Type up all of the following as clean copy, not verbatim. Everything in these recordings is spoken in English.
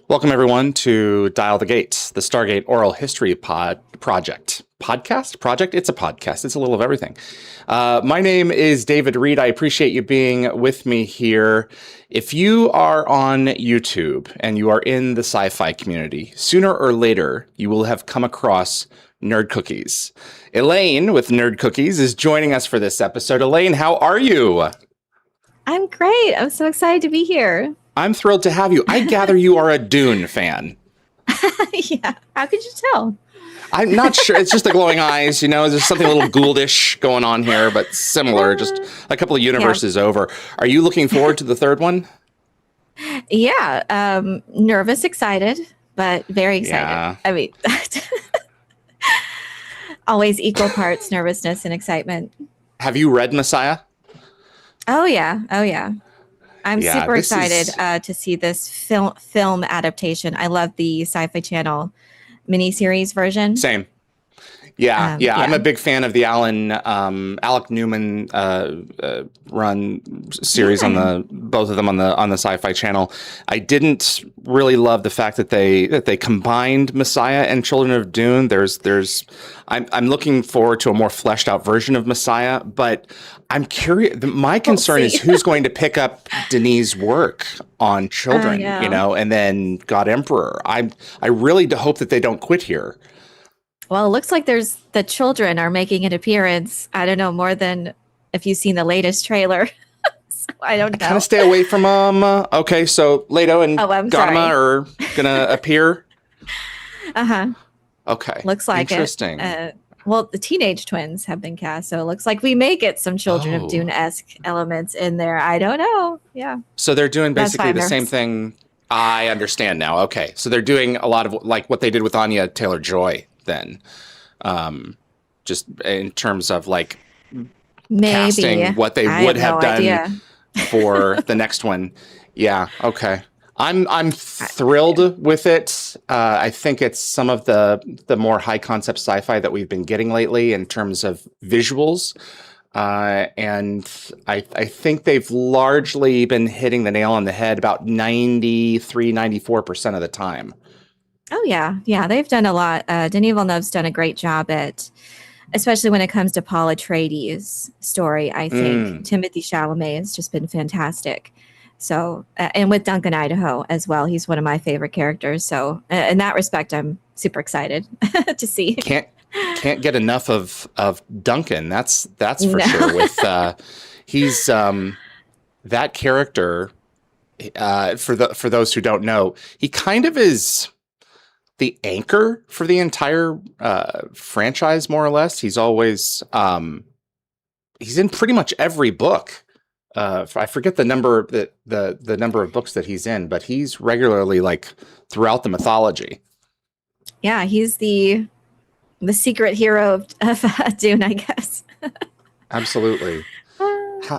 Welcome, everyone, to Dial the Gates, the Stargate Oral History Project. Podcast? Project? It's a podcast. It's a little of everything. My name is David Reed. I appreciate you being with me here. If you are on YouTube and you are in the sci-fi community, sooner or later, you will have come across Nerd Cookies. Elaine with Nerd Cookies is joining us for this episode. Elaine, how are you? I'm great. I'm so excited to be here. I'm thrilled to have you. I gather you are a Dune fan. Yeah. How could you tell? I'm not sure. It's just the glowing eyes, you know, there's something a little Gouldish going on here, but similar, just a couple of universes over. Are you looking forward to the third one? Yeah. Nervous, excited, but very excited. Yeah. I mean, always equal parts nervousness and excitement. Have you read Messiah? Oh, yeah. Oh, yeah. I'm Yeah, super this excited to see this film adaptation. I love the Sci-Fi Channel miniseries version. Same. Yeah, Yeah. I'm a big fan of the Alec Newman run series on both of them on the Sci-Fi Channel. I didn't really love the fact that they combined Messiah and Children of Dune. I'm looking forward to a more fleshed out version of Messiah, but I'm curious. My concern is who's going to pick up Denis' work on Children, you know, and then God Emperor. I really hope that they don't quit here. Well, it looks like the children are making an appearance. I don't know, more than if you've seen the latest trailer. So I don't know. Kind of stay away from them. Okay, so Leto and Garma are going to appear? Uh-huh. Okay. Looks like interesting. Well, the teenage twins have been cast, so it looks like we may get some Children of Dune-esque elements in there. I don't know. Yeah. So they're doing basically the same thing. I understand now. Okay. So they're doing a lot of like what they did with Anya Taylor-Joy then. Just in terms of like casting what they would have done for the next one. Yeah. Okay. I'm thrilled with it. I think it's some of the more high concept sci-fi that we've been getting lately in terms of visuals. And I think they've largely been hitting the nail on the head about 94% of the time. Oh, yeah. Yeah, they've done a lot. Denis Villeneuve's done a great job at, especially when it comes to Paul Atreides' story, I think. Timothée Chalamet has just been fantastic. So, and with Duncan Idaho as well. He's one of my favorite characters. So, in that respect, I'm super excited to see. Can't get enough of Duncan. That's for sure. With he's that character. For those who don't know, he kind of is the anchor for the entire franchise, more or less. He's always he's in pretty much every book. I forget the number the number of books that he's in, but he's regularly like throughout the mythology. Yeah, he's the secret hero of Dune, I guess. Absolutely.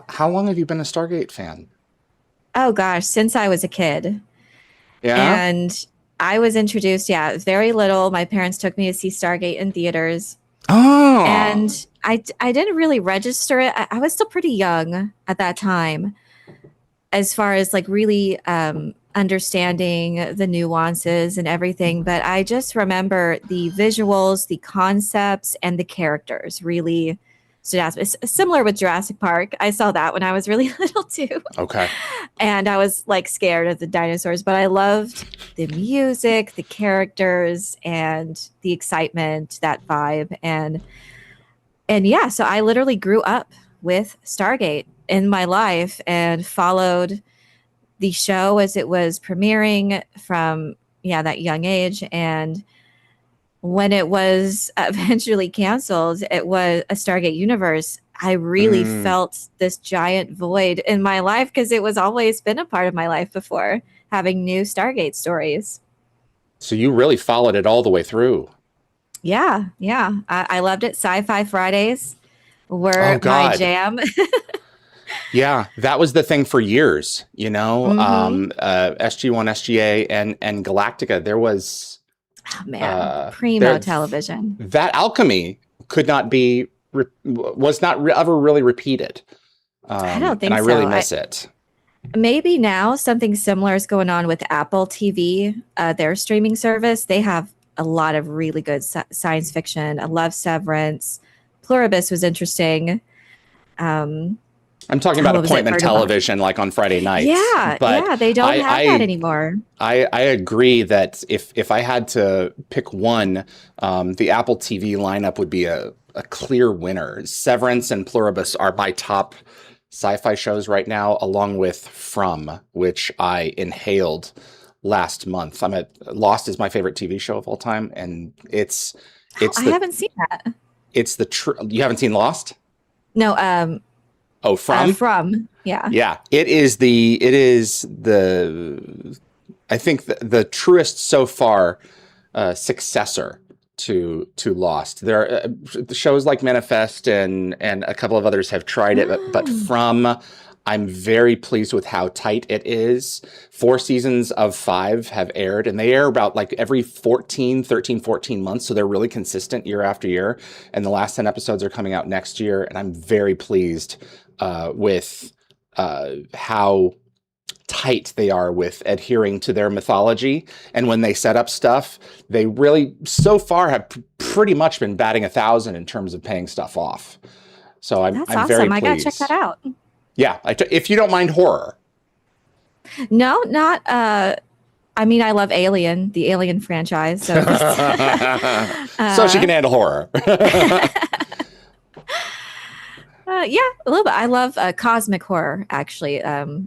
How long have you been a Stargate fan? Oh gosh, since I was a kid. Yeah. And I was introduced, very little. My parents took me to see Stargate in theaters. Oh. And I didn't really register it. I was still pretty young at that time as far as like really understanding the nuances and everything. But I just remember the visuals, the concepts, and the characters really stood out. It's similar with Jurassic Park. I saw that when I was really little too. Okay. And I was like scared of the dinosaurs, but I loved the music, the characters, and the excitement, that vibe. And yeah, so I literally grew up with Stargate in my life and followed the show as it was premiering from that young age. And when it was eventually canceled, it was a Stargate universe. I really felt this giant void in my life because it was always been a part of my life before, having new Stargate stories. So you really followed it all the way through. Yeah. I loved it. Sci-Fi Fridays were my jam. Yeah, that was the thing for years, you know. SG1, SGA, and Galactica. There was primo television. That Alchemy was not ever really repeated. I don't think and I really miss it. maybe now something similar is going on with Apple TV, their streaming service. They have a lot of really good science fiction. I love Severance. Pluribus was interesting. Um, I'm talking about what was it? appointment television, like on Friday nights. Yeah, But yeah, they don't have that anymore. I agree that if I had to pick one, the Apple TV lineup would be a clear winner. Severance and Pluribus are my top sci-fi shows right now, along with From, which I inhaled last month. Lost is my favorite TV show of all time, and I haven't seen that. It's you haven't seen Lost? No, From? From, yeah. Yeah, it is the I think the truest so far successor to Lost. There are shows like Manifest and a couple of others have tried it, but From, I'm very pleased with how tight it is. 4 seasons of 5 have aired, and they air about like every 13, 14 months. So they're really consistent year after year. And the last 10 episodes are coming out next year. And I'm very pleased with how tight they are with adhering to their mythology. And when they set up stuff, they really so far have pretty much been batting 1,000 in terms of paying stuff off. So I'm awesome. very pleased. I gotta check that out. Yeah, if you don't mind horror. No, not. I mean, I love Alien, the Alien franchise. So, so she can handle horror. Yeah, a little bit. I love cosmic horror, actually,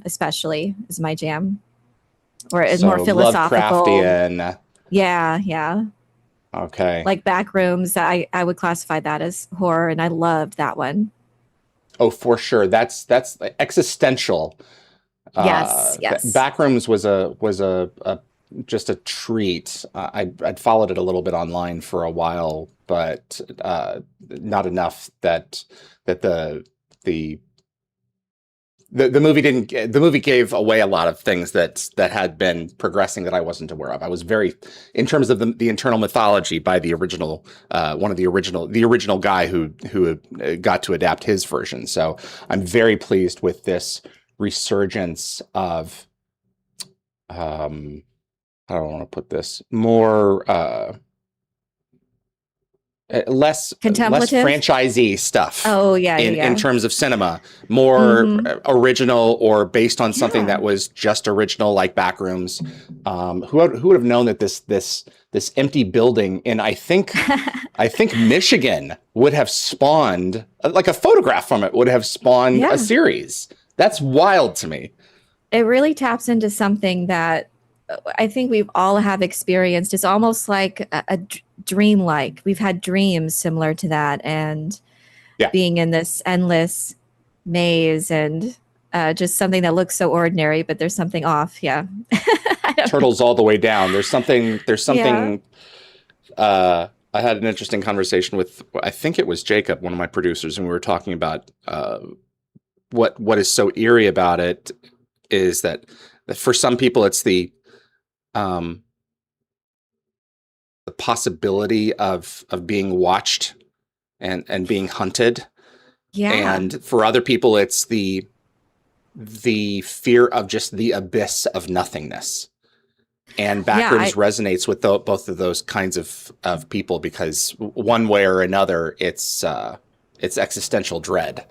especially is my jam. Or it's more philosophical. Lovecraftian. Yeah. Okay. Like Backrooms, I would classify that as horror, and I loved that one. Oh, for sure. That's existential. Yes. Backrooms was just a treat. I'd followed it a little bit online for a while, but not enough that the movie didn't. The movie gave away a lot of things that had been progressing that I wasn't aware of. I was very, in terms of the internal mythology by the original the original guy who got to adapt his version. So I'm very pleased with this resurgence of how do I want to put this, more less franchisee stuff. Oh yeah, in terms of cinema, more original or based on something that was just original, like Backrooms. Who would have known that this empty building in I think Michigan would have spawned, like a photograph from it would have spawned a series. That's wild to me. It really taps into something that I think we've all have experienced. It's almost like a dream-like. We've had dreams similar to that, and being in this endless maze, and just something that looks so ordinary, but there's something off. Yeah, turtles all the way down. There's something. I had an interesting conversation with, I think it was Jacob, one of my producers, and we were talking about what is so eerie about it is that for some people it's the possibility of being watched and being hunted. Yeah. And for other people, it's the fear of just the abyss of nothingness. And Backrooms resonates with both of those kinds of people, because one way or another, it's existential dread.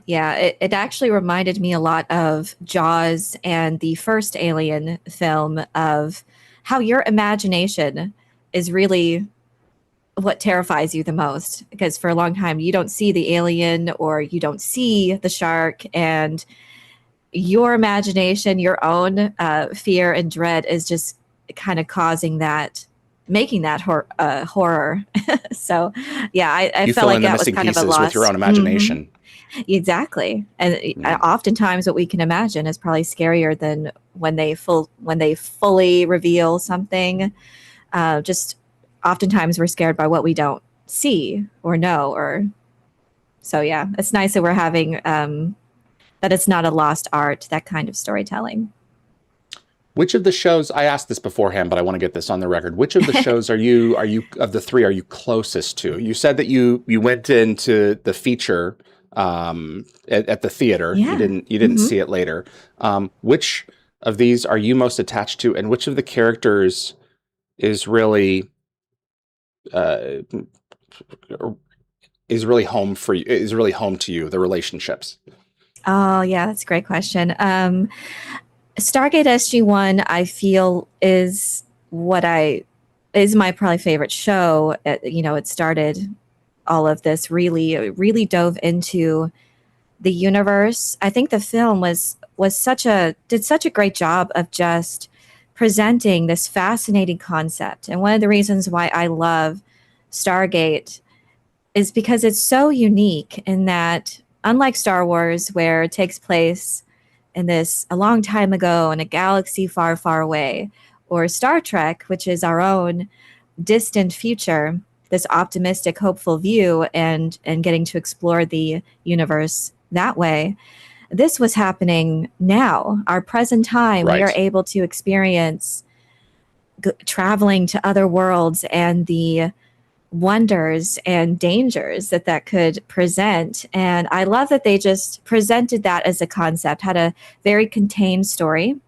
Yeah, it actually reminded me a lot of Jaws and the first Alien film, of how your imagination is really what terrifies you the most. Because for a long time, you don't see the alien or you don't see the shark, and your imagination, your own fear and dread is just kind of causing that, making that horror. So, yeah, I felt like that was kind of a loss with your own imagination. Exactly. And oftentimes what we can imagine is probably scarier than when they fully reveal something. Just oftentimes we're scared by what we don't see or know. Or so, yeah, it's nice that we're having that it's not a lost art, that kind of storytelling. Which of the shows, I asked this beforehand, but I want to get this on the record. Which of the shows are you of the three are you closest to? You said that you went into the feature at the theater. Yeah. You didn't see it later. Which of these are you most attached to, and which of the characters is really uh, home for you? Is really home to you? The relationships. Oh, yeah, that's a great question. Stargate SG-1, I feel is my probably favorite show. It started all of this, really dove into the universe. I think the film did such a great job of just presenting this fascinating concept. And one of the reasons why I love Stargate is because it's so unique in that, unlike Star Wars, where it takes place in this a long time ago in a galaxy far, far away, or Star Trek, which is our own distant future, this optimistic, hopeful view, and getting to explore the universe that way. This was happening now, our present time. Right. We are able to experience traveling to other worlds and the wonders and dangers that could present. And I love that they just presented that as a concept, had a very contained story.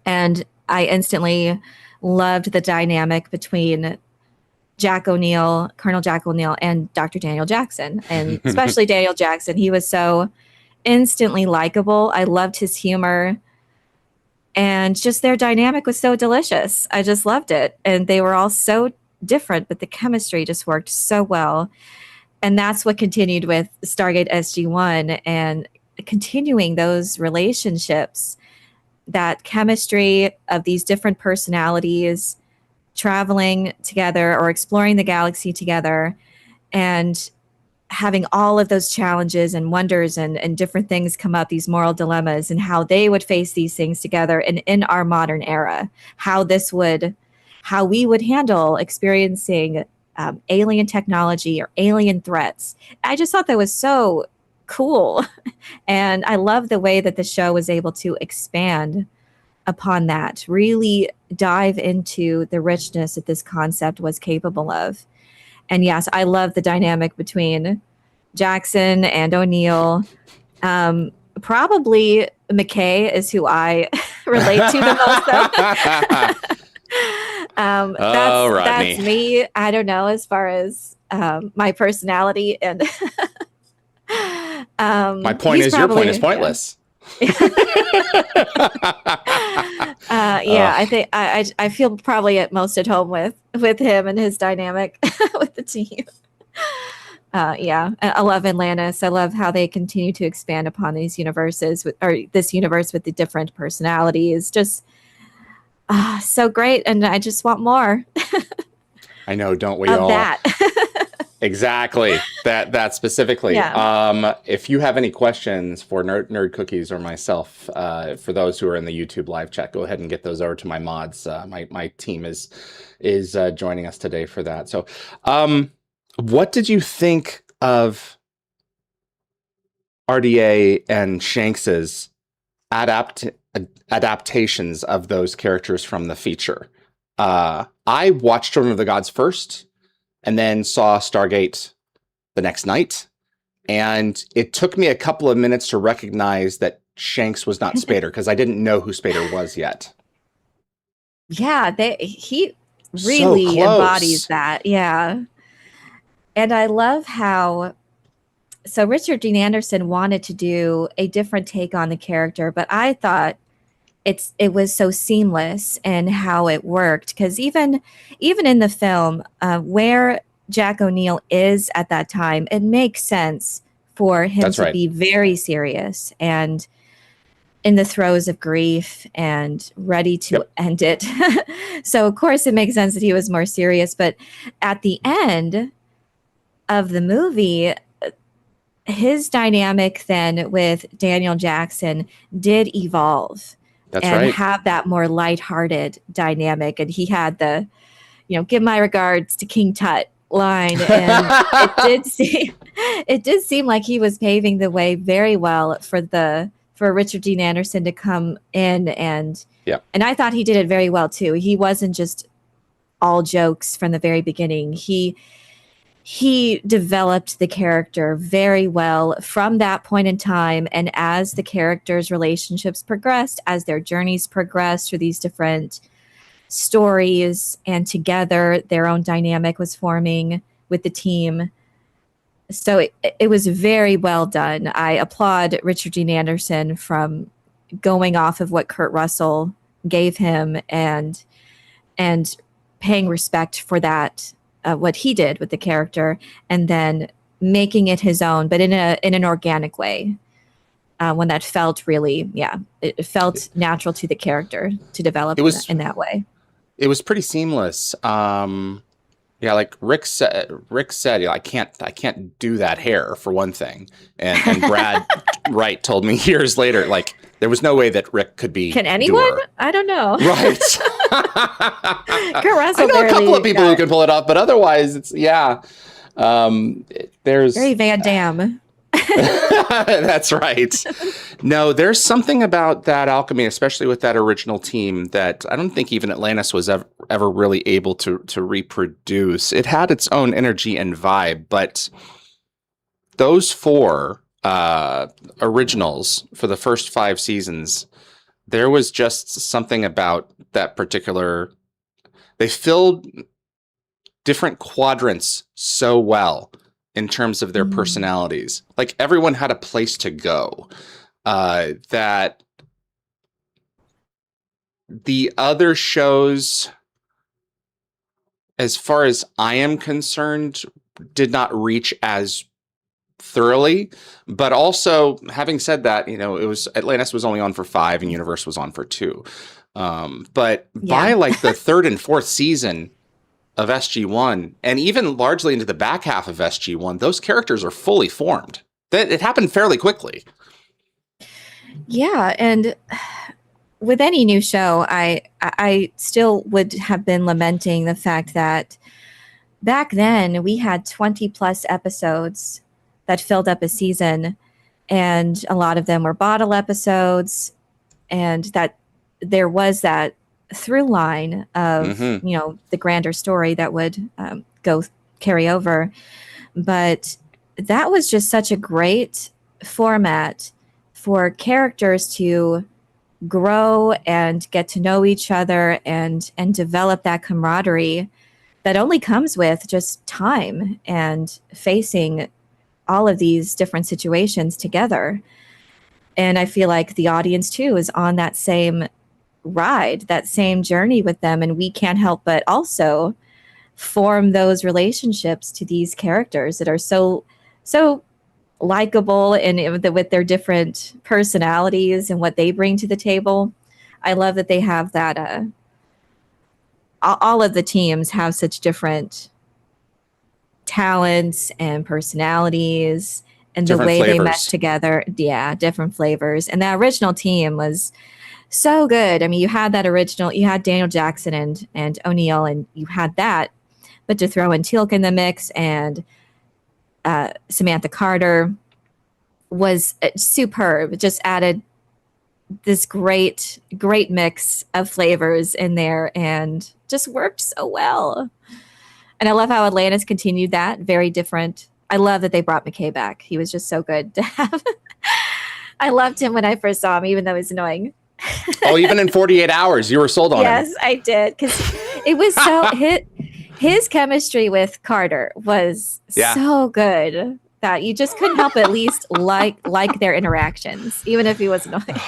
And I instantly loved the dynamic between Colonel Jack O'Neill, and Dr. Daniel Jackson. And especially Daniel Jackson. He was so instantly likable. I loved his humor. And just their dynamic was so delicious. I just loved it. And they were all so different, but the chemistry just worked so well. And that's what continued with Stargate SG-1 and continuing those relationships, that chemistry of these different personalities traveling together or exploring the galaxy together and having all of those challenges and wonders and different things come up, these moral dilemmas, and how they would face these things together. And in our modern era, how we would handle experiencing alien technology or alien threats. I just thought that was so cool. And I love the way that the show was able to expand upon that, really dive into the richness that this concept was capable of. And yes, I love the dynamic between Jackson and O'Neill. Probably McKay is who I relate to the most. That's me. I don't know, as far as my personality and my point is, your point is pointless. I think I feel probably at most at home with him and his dynamic with the team. I love Atlantis. I love how they continue to expand upon these universes this universe with the different personalities. Just so great, and I just want more. I know, don't we of all? That. Exactly. That specifically. Yeah. If you have any questions for Nerd Cookies or myself, for those who are in the YouTube live chat, go ahead and get those over to my mods. My team is joining us today for that. So, what did you think of RDA and Shanks's adaptations of those characters from the feature? I watched Children of the Gods first, and then saw Stargate the next night. And it took me a couple of minutes to recognize that Shanks was not Spader, because I didn't know who Spader was yet. Yeah, he really embodies that. Yeah. And I love how, so Richard Dean Anderson wanted to do a different take on the character, but I thought it was so seamless in how it worked, because even in the film, where Jack O'Neill is at that time, it makes sense for him to be very serious and in the throes of grief and ready to end it. So of course it makes sense that he was more serious, but at the end of the movie, his dynamic then with Daniel Jackson did evolve. Have that more lighthearted dynamic. And he had the, give my regards to King Tut line. And it did seem like he was paving the way very well for Richard Dean Anderson to come in. And I thought he did it very well too. He wasn't just all jokes from the very beginning. He he developed the character very well from that point in time. And as the characters' relationships progressed, as their journeys progressed through these different stories, and together their own dynamic was forming with the team. So it was very well done. I applaud Richard Dean Anderson from going off of what Kurt Russell gave him and paying respect for that, what he did with the character, and then making it his own, but in an organic way. When that felt really, it felt natural to the character to develop in that way. It was pretty seamless. Yeah, like Rick said, I can't do that hair for one thing, and Brad Wright told me years later, like there was no way that Rick could be. Can anyone? Doer. I don't know. Right. Kurt Russell. I know a couple of people who can pull it off, but otherwise, it's there's very Van Damme. That's right. No, there's something about that Alchemy, especially with that original team, that I don't think even Atlantis was ever really able to reproduce. It had its own energy and vibe, but those 4 originals for the first 5 seasons, there was just something about that particular. They filled different quadrants so well in terms of their personalities. Like everyone had a place to go. That the other shows, as far as I am concerned, did not reach as thoroughly. But also, having said that, Atlantis was only on for 5 and Universe was on for 2. But by like the 3rd and 4th season of SG1, and even largely into the back half of SG1, those characters are fully formed. It happened fairly quickly. Yeah, and with any new show, I still would have been lamenting the fact that back then we had 20 plus episodes that filled up a season, and a lot of them were bottle episodes, and that there was that through line of the grander story that would carry over. But that was just such a great format for characters to grow and get to know each other and develop that camaraderie that only comes with just time and facing all of these different situations together. And I feel like the audience too is on that same ride, that same journey with them, and we can't help but also form those relationships to these characters that are so likable and with their different personalities and what they bring to the table. I love that they have that all of the teams have such different talents and personalities and the way they mesh together. Yeah, different flavors. And that original team was so good. I mean, you had Daniel Jackson and O'Neill, and you had that, but to throw in Teal'c in the mix and Samantha Carter was superb. It just added this great mix of flavors in there and just worked so well. And I love how Atlantis continued that. Very different. I love that they brought McKay back. He was just so good to have. I loved him when I first saw him, even though he's annoying. Oh, even in 48 hours, you were sold on him. Yes, I did. Because it was so... his chemistry with Carter was so good that you just couldn't help but at least like their interactions, even if he was annoying.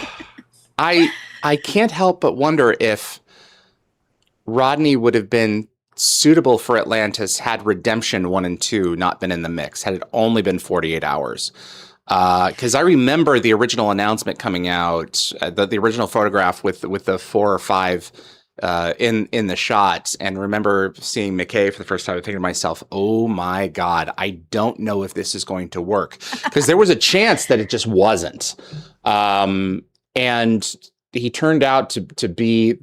I can't help but wonder if Rodney would have been suitable for Atlantis had Redemption 1 and 2 not been in the mix, had it only been 48 hours. Because I remember the original announcement coming out, the original photograph with the 4 or 5 in the shots, and remember seeing McKay for the first time and thinking to myself, oh my God, I don't know if this is going to work. Because there was a chance that it just wasn't. And he turned out to be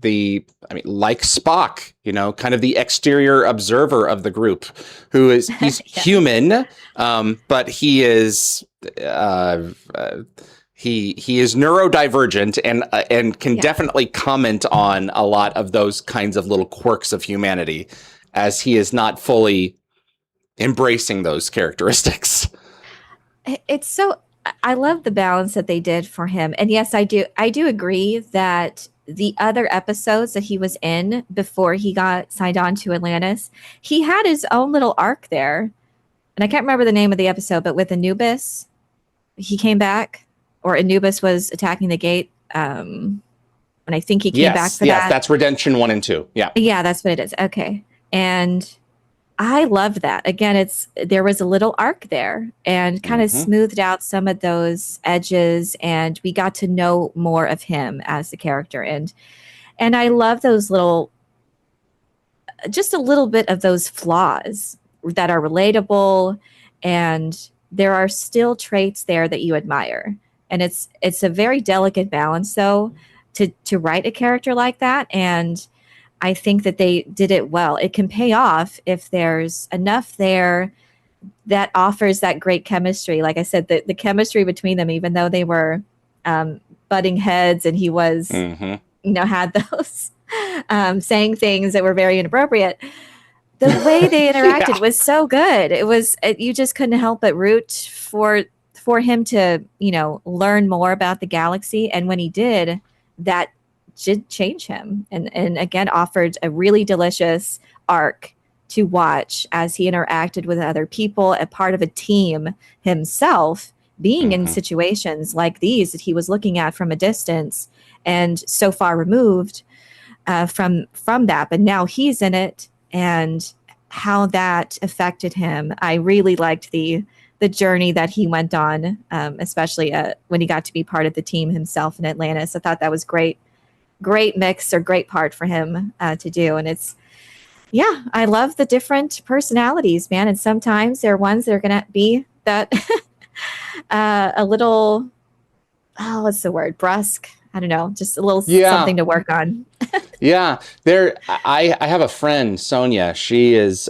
like Spock, kind of the exterior observer of the group, he's human, but he is he is neurodivergent and can definitely comment on a lot of those kinds of little quirks of humanity, as he is not fully embracing those characteristics. It's so, I love the balance that they did for him. And yes, I do agree that the other episodes that he was in before he got signed on to Atlantis, he had his own little arc there. And I can't remember the name of the episode, but with Anubis, he came back, or Anubis was attacking the gate. And I think he came back for that. Yes, that's Redemption 1 and 2. Yeah. Yeah, that's what it is. Okay. And I loved that. Again, there was a little arc there and kind of smoothed out some of those edges, and we got to know more of him as the character. And I love those just a little bit of those flaws that are relatable, and there are still traits there that you admire. And it's a very delicate balance, though, to write a character like that. And I think that they did it well. It can pay off if there's enough there that offers that great chemistry. Like I said, the chemistry between them, even though they were butting heads, and he was, had those saying things that were very inappropriate. The way they interacted was so good. You just couldn't help but root for him to, learn more about the galaxy. And when he did, that did change him, and again offered a really delicious arc to watch as he interacted with other people, a part of a team himself, being in situations like these that he was looking at from a distance and so far removed from that, but now he's in it, and how that affected him. I really liked the journey that he went on, especially when he got to be part of the team himself in Atlantis. I thought that was great mix, or great part for him to do. And I love the different personalities, man. And sometimes there are ones that are going to be that a little, what's the word? Brusque. I don't know, just a little something to work on. Yeah. I have a friend, Sonia. She is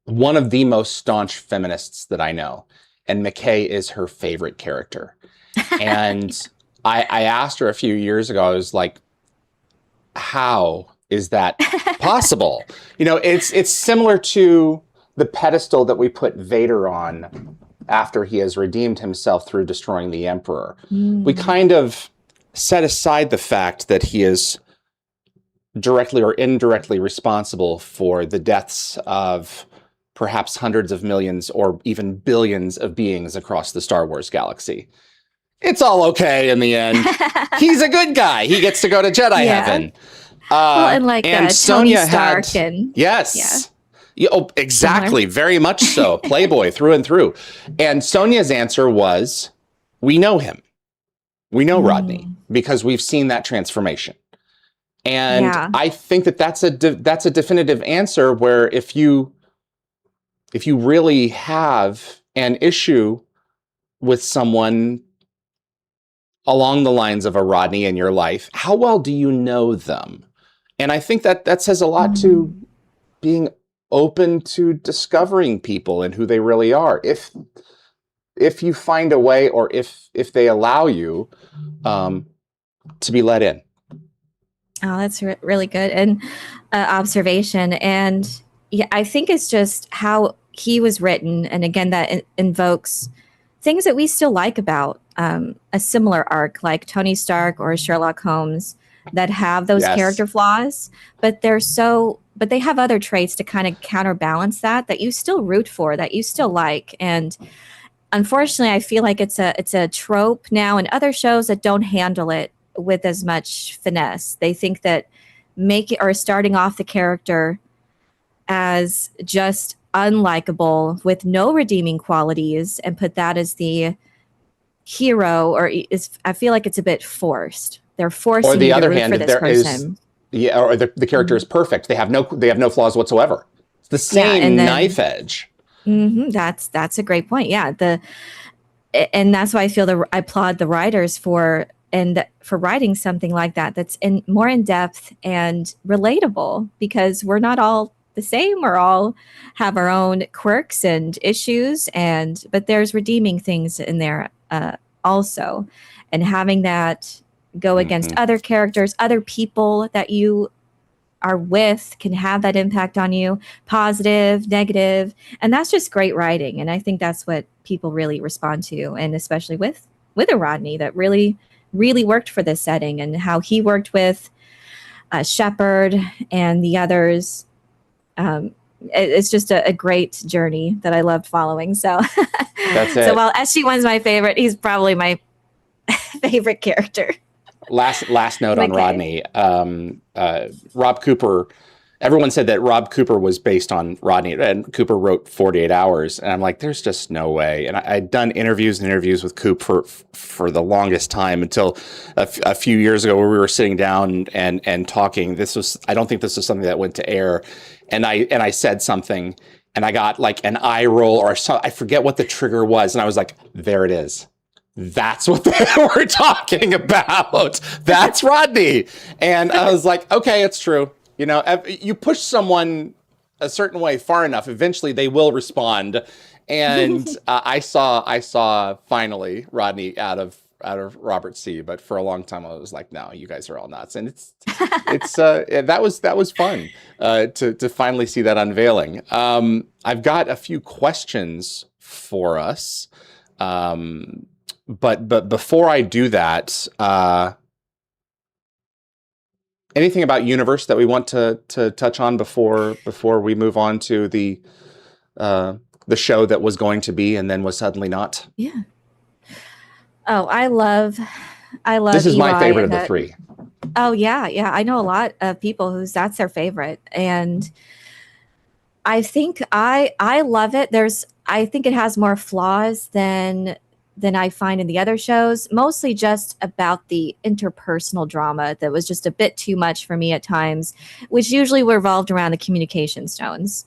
one of the most staunch feminists that I know. And McKay is her favorite character. And I asked her a few years ago, I was like, how is that possible? It's similar to the pedestal that we put Vader on after he has redeemed himself through destroying the Emperor. We kind of set aside the fact that he is directly or indirectly responsible for the deaths of perhaps hundreds of millions or even billions of beings across the Star Wars galaxy. It's all okay in the end. He's a good guy. He gets to go to Jedi heaven. And Sonia Tony Stark yes. Yeah, exactly. Very much so. Playboy through and through. And Sonia's answer was, we know him. We know Rodney because we've seen that transformation. And I think that's a definitive answer, where if you really have an issue with someone along the lines of a Rodney in your life, how well do you know them? And I think that says a lot to being open to discovering people and who they really are. If you find a way, or if they allow you to be let in. Oh, that's really good and observation. And I think it's just how he was written. And again, that invokes things that we still like about a similar arc, like Tony Stark or Sherlock Holmes, that have those character flaws, but they have other traits to kind of counterbalance that you still root for, that you still like. And unfortunately, I feel like it's a trope now in other shows that don't handle it with as much finesse. They think that starting off the character as just unlikable with no redeeming qualities and put that as the hero, I feel like it's a bit forced. They're forcing you to root for this person. Or the character is perfect. They have no flaws whatsoever. It's the same knife edge. That's a great point. Yeah, and that's why I feel I applaud the writers for writing something like that. That's more in depth and relatable, because we're not all the same. We're all have our own quirks and issues, but there's redeeming things in there also, and having that go against other characters, other people that you are with can have that impact on you, positive, negative, and that's just great writing. And I think that's what people really respond to, and especially with a Rodney that really worked for this setting, and how he worked with Shepard and the others. It's just a great journey that I loved following. So that's it. So while SG-1's my favorite, he's probably my favorite character. Last note on McKay. Rodney. Rob Cooper. Everyone said that Rob Cooper was based on Rodney, and Cooper wrote 48 Hours. And I'm like, there's just no way. And I'd done interviews with Coop for the longest time, until a few years ago, where we were sitting down and talking. I don't think this was something that went to air. And I said something, and I got like an eye roll, or I forget what the trigger was. And I was like, there it is. That's what we're talking about. That's Rodney. And I was like, okay, it's true. You know, you push someone a certain way far enough, eventually they will respond. And I saw finally Rodney out of Robert C. But for a long time, I was like, no, you guys are all nuts. And that was fun to finally see that unveiling. I've got a few questions for us. But before I do that, anything about universe that we want to touch on before we move on to the show that was going to be and then was suddenly not? Yeah. Oh, I love. This is Eli my favorite of the three. Oh yeah. I know a lot of people that's their favorite, and I think I love it. I think it has more flaws than I find in the other shows, mostly just about the interpersonal drama that was just a bit too much for me at times, which usually revolved around the communication stones.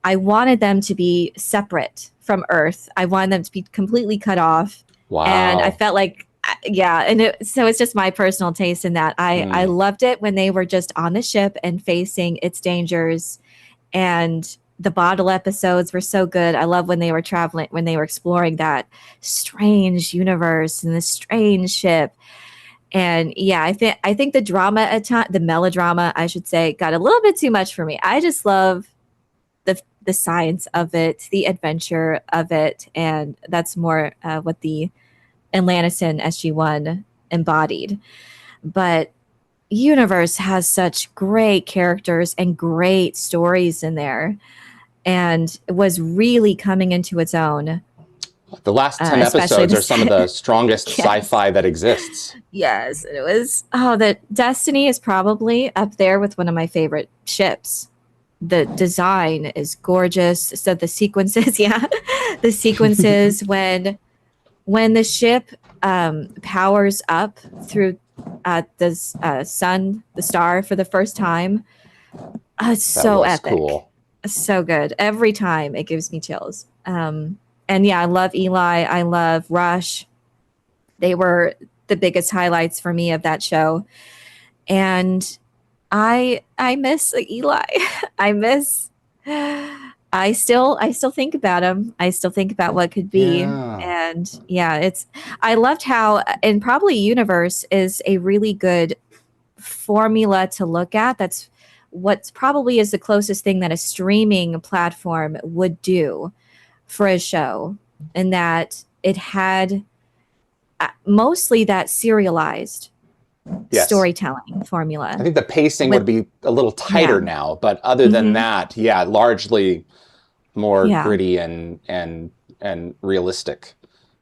I wanted them to be separate from Earth. I wanted them to be completely cut off. Wow. And I felt like, yeah. And so it's just my personal taste in that. I loved it when they were just on the ship and facing its dangers, and the bottle episodes were so good. I love when they were traveling, when they were exploring that strange universe and the strange ship. And yeah, I think the drama at times, the melodrama, I should say, got a little bit too much for me. I just love the science of it, the adventure of it, and that's more what the Atlantis and SG-1 embodied. But Universe has such great characters and great stories in there, and was really coming into its own. The last 10 episodes are some of the strongest yes. sci-fi that exists. Yes, it was. Oh, the Destiny is probably up there with one of my favorite ships. The design is gorgeous. So the sequences, the sequences when the ship powers up through the sun, the star for the first time. It's so epic. Cool. So good. Every time it gives me chills. And yeah, I love Eli. I love Rush. They were the biggest highlights for me of that show. And I miss Eli. I still think about him. I still think about what could be. Yeah. And yeah, I loved how, and probably Universe is a really good formula to look at. That's what probably is the closest thing that a streaming platform would do for a show, in that it had mostly that serialized storytelling formula. I think the pacing would be a little tighter now, but other than that, largely more gritty and realistic.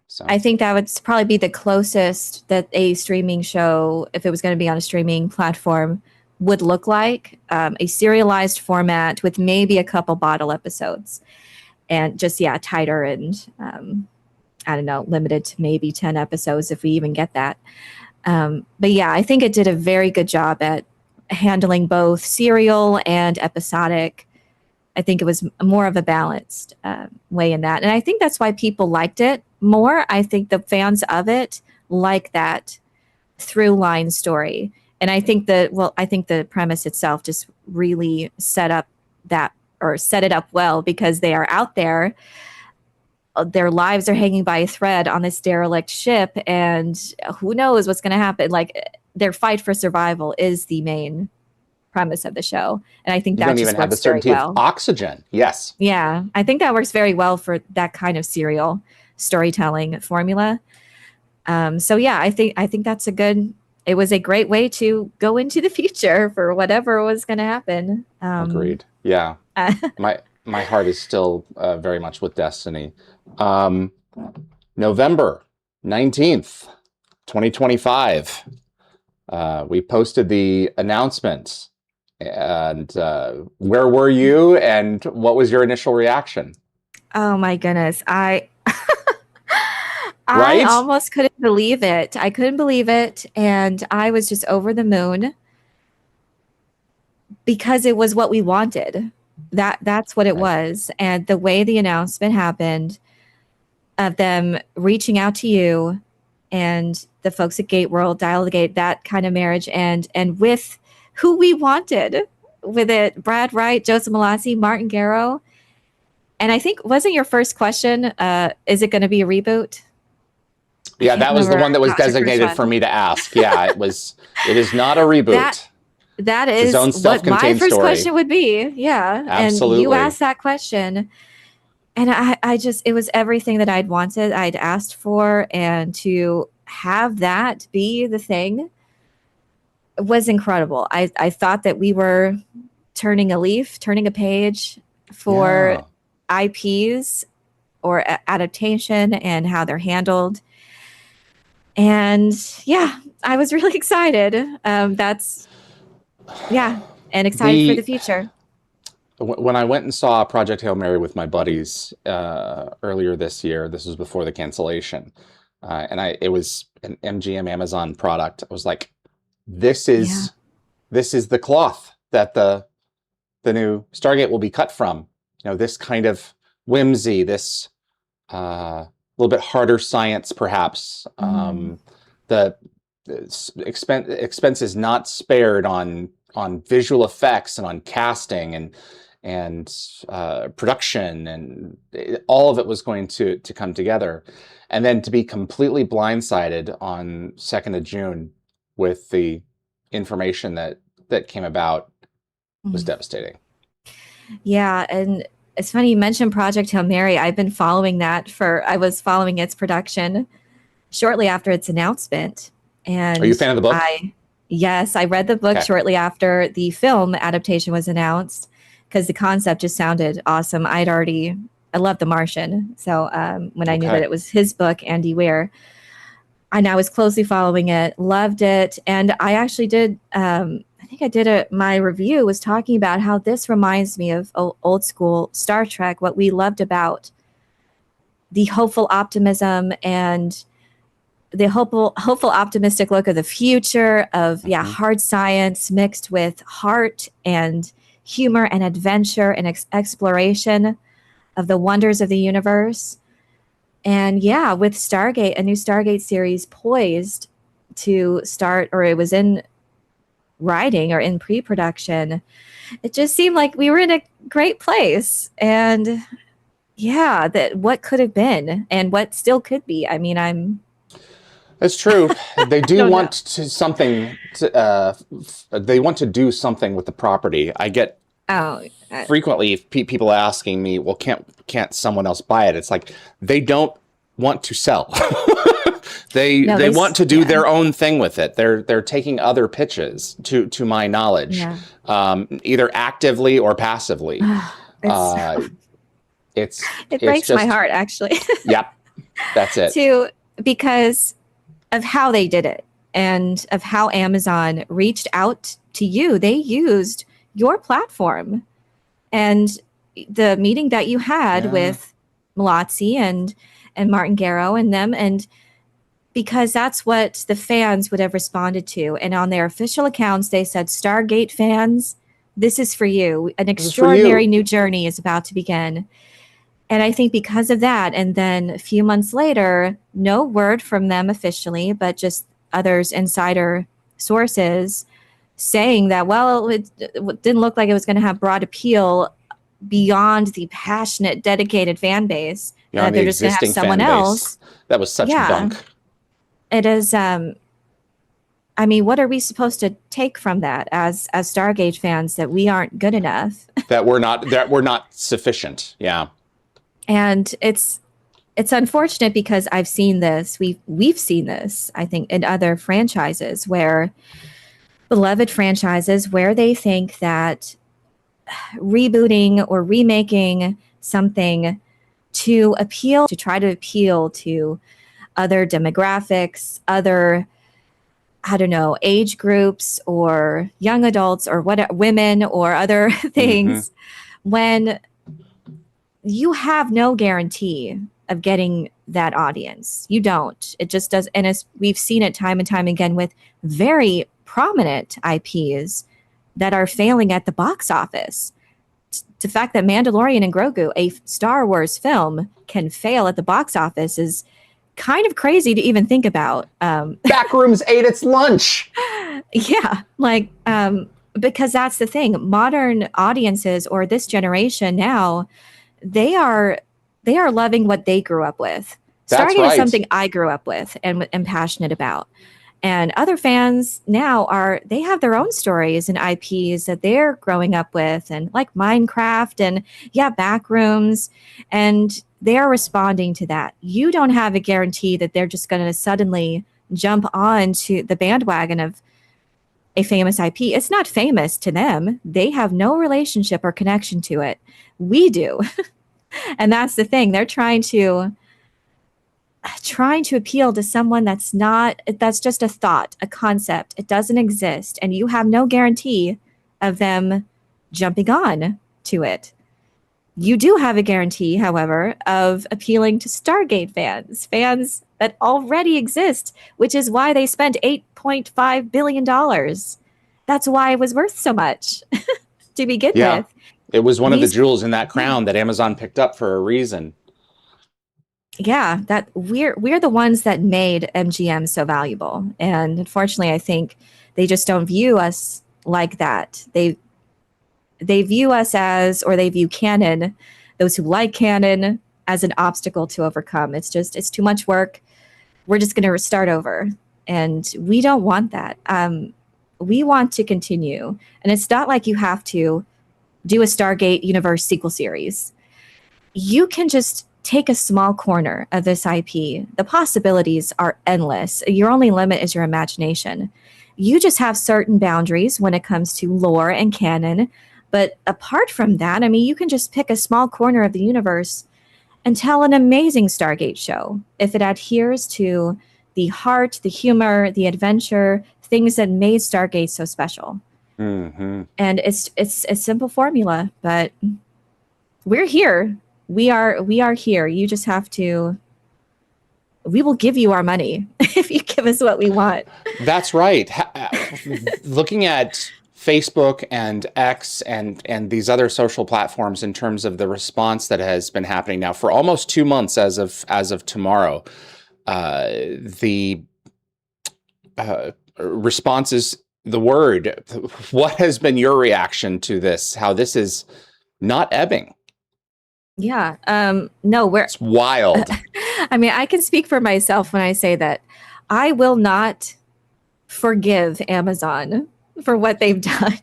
So I think that would probably be the closest that a streaming show, if it was going to be on a streaming platform, would look like. A serialized format with maybe a couple bottle episodes, and just tighter and I don't know, limited to maybe 10 episodes if we even get that. But yeah, I think it did a very good job at handling both serial and episodic. I think it was more of a balanced way in that. And I think that's why people liked it more. I think the fans of it like that through line story. And I think the premise itself just really set it up well, because they are out there. Their lives are hanging by a thread on this derelict ship, and who knows what's going to happen. Like, their fight for survival is the main premise of the show. And I think You that don't just even have the works very certainty of well. oxygen. Yes. Yeah, I think that works very well for that kind of serial storytelling formula. So yeah, I think that's it was a great way to go into the future for whatever was going to happen. Agreed. Yeah. My heart is still very much with Destiny. November 19th, 2025. We posted the announcement. And where were you, and what was your initial reaction? Oh my goodness. I Right? almost couldn't believe it. I couldn't believe it. And I was just over the moon because it was what we wanted. That's what it was. And the way the announcement happened of them reaching out to you and the folks at Gate World, Dial the Gate, that kind of marriage, and with who we wanted with it, Brad Wright, Joseph Malassi, Martin Gero. And I think, wasn't your first question, is it going to be a reboot? Yeah, that was the one that was designated for me to ask. Yeah, it is not a reboot. That is what my first question would be. Yeah. Absolutely. And you asked that question. And I just, it was everything that I'd wanted, I'd asked for, and to have that be the thing was incredible. I thought that we were turning a leaf, turning a page for IPs or adaptation and how they're handled. And yeah, I was really excited. And excited for the future. When I went and saw Project Hail Mary with my buddies earlier this year, this was before the cancellation, and it was an MGM Amazon product. I was like, this is the cloth that the new Stargate will be cut from. You know, this kind of whimsy, this little bit harder science, perhaps. The expense is not spared on visual effects and on casting and production, and all of it was going to come together. And then to be completely blindsided on 2nd of June with the information that came about was devastating. Yeah, and it's funny you mentioned Project Hail Mary. I've been following that I was following its production shortly after its announcement. And are you a fan of the book? Yes, I read the book shortly after the film adaptation was announced because the concept just sounded awesome. I love The Martian. So when I knew that it was his book, Andy Weir, and I was closely following it, loved it. And I actually did, I think I did my review was talking about how this reminds me of old school Star Trek, what we loved about the hopeful optimism and the hopeful, optimistic look of the future of hard science mixed with heart and humor and adventure and exploration of the wonders of the universe. And with Stargate, a new Stargate series poised to start, or it was in writing or in pre-production, it just seemed like we were in a great place. And that what could have been and what still could be. I mean, That's true. They do want they want to do something with the property. I get frequently people asking me, well, can't someone else buy it? It's like they don't want to sell. they want to do their own thing with it. They're taking other pitches to my knowledge, either actively or passively. It breaks my heart, actually. Yep, that's it. Because of how they did it and of how Amazon reached out to you. They used your platform and the meeting that you had with Malazzi and Martin Gero and them, and because that's what the fans would have responded to. And on their official accounts, they said, Stargate fans, this is for you. An extraordinary new journey is about to begin. And I think because of that, and then a few months later, no word from them officially, but just others, insider sources, saying that, well, it didn't look like it was going to have broad appeal beyond the passionate, dedicated fan base. That they're just going to have someone else. That was such bunk. It is. I mean, what are we supposed to take from that as Stargate fans, that we aren't good enough? That we're not sufficient. Yeah. And it's unfortunate because I've seen this. We've seen this, I think, in other franchises, where beloved franchises, where they think that rebooting or remaking something to try to appeal to other demographics, other, I don't know, age groups or young adults or what, women or other things, when you have no guarantee of getting that audience. You don't. It just does. And we've seen it time and time again with very prominent IPs that are failing at the box office. The fact that Mandalorian and Grogu, a Star Wars film, can fail at the box office is kind of crazy to even think about. Backrooms ate its lunch. Yeah, like, because that's the thing. Modern audiences, or this generation now, they are loving what they grew up with. That's Stargate right. is something I grew up with and am passionate about. And other fans now they have their own stories and IPs that they're growing up with, and like Minecraft and Backrooms, and they're responding to that. You don't have a guarantee that they're just going to suddenly jump on to the bandwagon of a famous IP. It's not famous to them. They have no relationship or connection to it. We do. And that's the thing. They're trying to appeal to someone that's just a thought, a concept. It doesn't exist. And you have no guarantee of them jumping on to it. You do have a guarantee, however, of appealing to Stargate fans that already exist, which is why they spent $8.5 billion. That's why it was worth so much to begin with. It was one of the jewels in that crown that Amazon picked up for a reason. Yeah, that we're the ones that made MGM so valuable. And unfortunately, I think they just don't view us like that. They view us as, or they view canon, those who like canon, as an obstacle to overcome. It's too much work. We're just going to start over. And we don't want that. We want to continue. And it's not like you have to do a Stargate universe sequel series. You can just take a small corner of this IP. The possibilities are endless. Your only limit is your imagination. You just have certain boundaries when it comes to lore and canon. But apart from that, I mean, you can just pick a small corner of the universe and tell an amazing Stargate show if it adheres to the heart, the humor, the adventure, things that made Stargate so special. And it's a simple formula, but we're here. We are here. You just have to. We will give you our money if you give us what we want. That's right. Looking at Facebook and X and these other social platforms in terms of the response that has been happening now for almost 2 months as of tomorrow, the response is the word. What has been your reaction to this? How this is not ebbing? Yeah. No, it's wild. I mean, I can speak for myself when I say that I will not forgive Amazon for what they've done.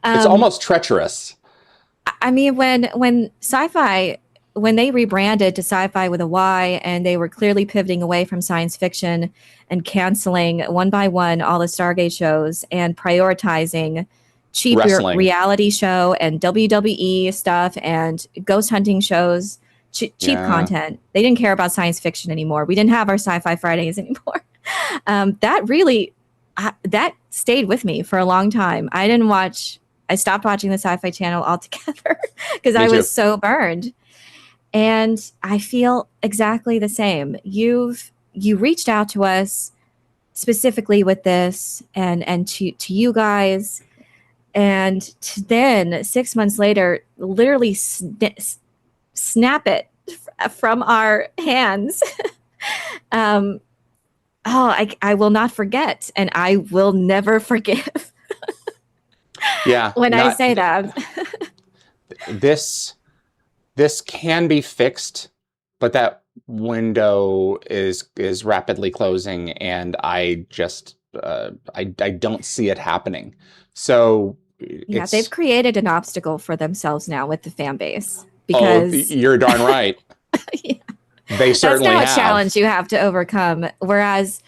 It's almost treacherous. I mean, when Sci-Fi, when they rebranded to Sci-Fi with a Y, and they were clearly pivoting away from science fiction and canceling one by one all the Stargate shows and prioritizing cheap reality show and WWE stuff and ghost hunting shows, cheap content. They didn't care about science fiction anymore. We didn't have our Sci-Fi Fridays anymore. That really, that stayed with me for a long time. I stopped watching the Sci-Fi Channel altogether because I was so burned. And I feel exactly the same. You reached out to us specifically with this and to you guys. And then 6 months later, literally snap it from our hands. I will not forget, and I will never forgive. When I say that. This can be fixed, but that window is rapidly closing, and I just I don't see it happening. So Yeah, they've created an obstacle for themselves now with the fan base because you're darn right. Yeah. They certainly that's now have. a challenge you have to overcome. Whereas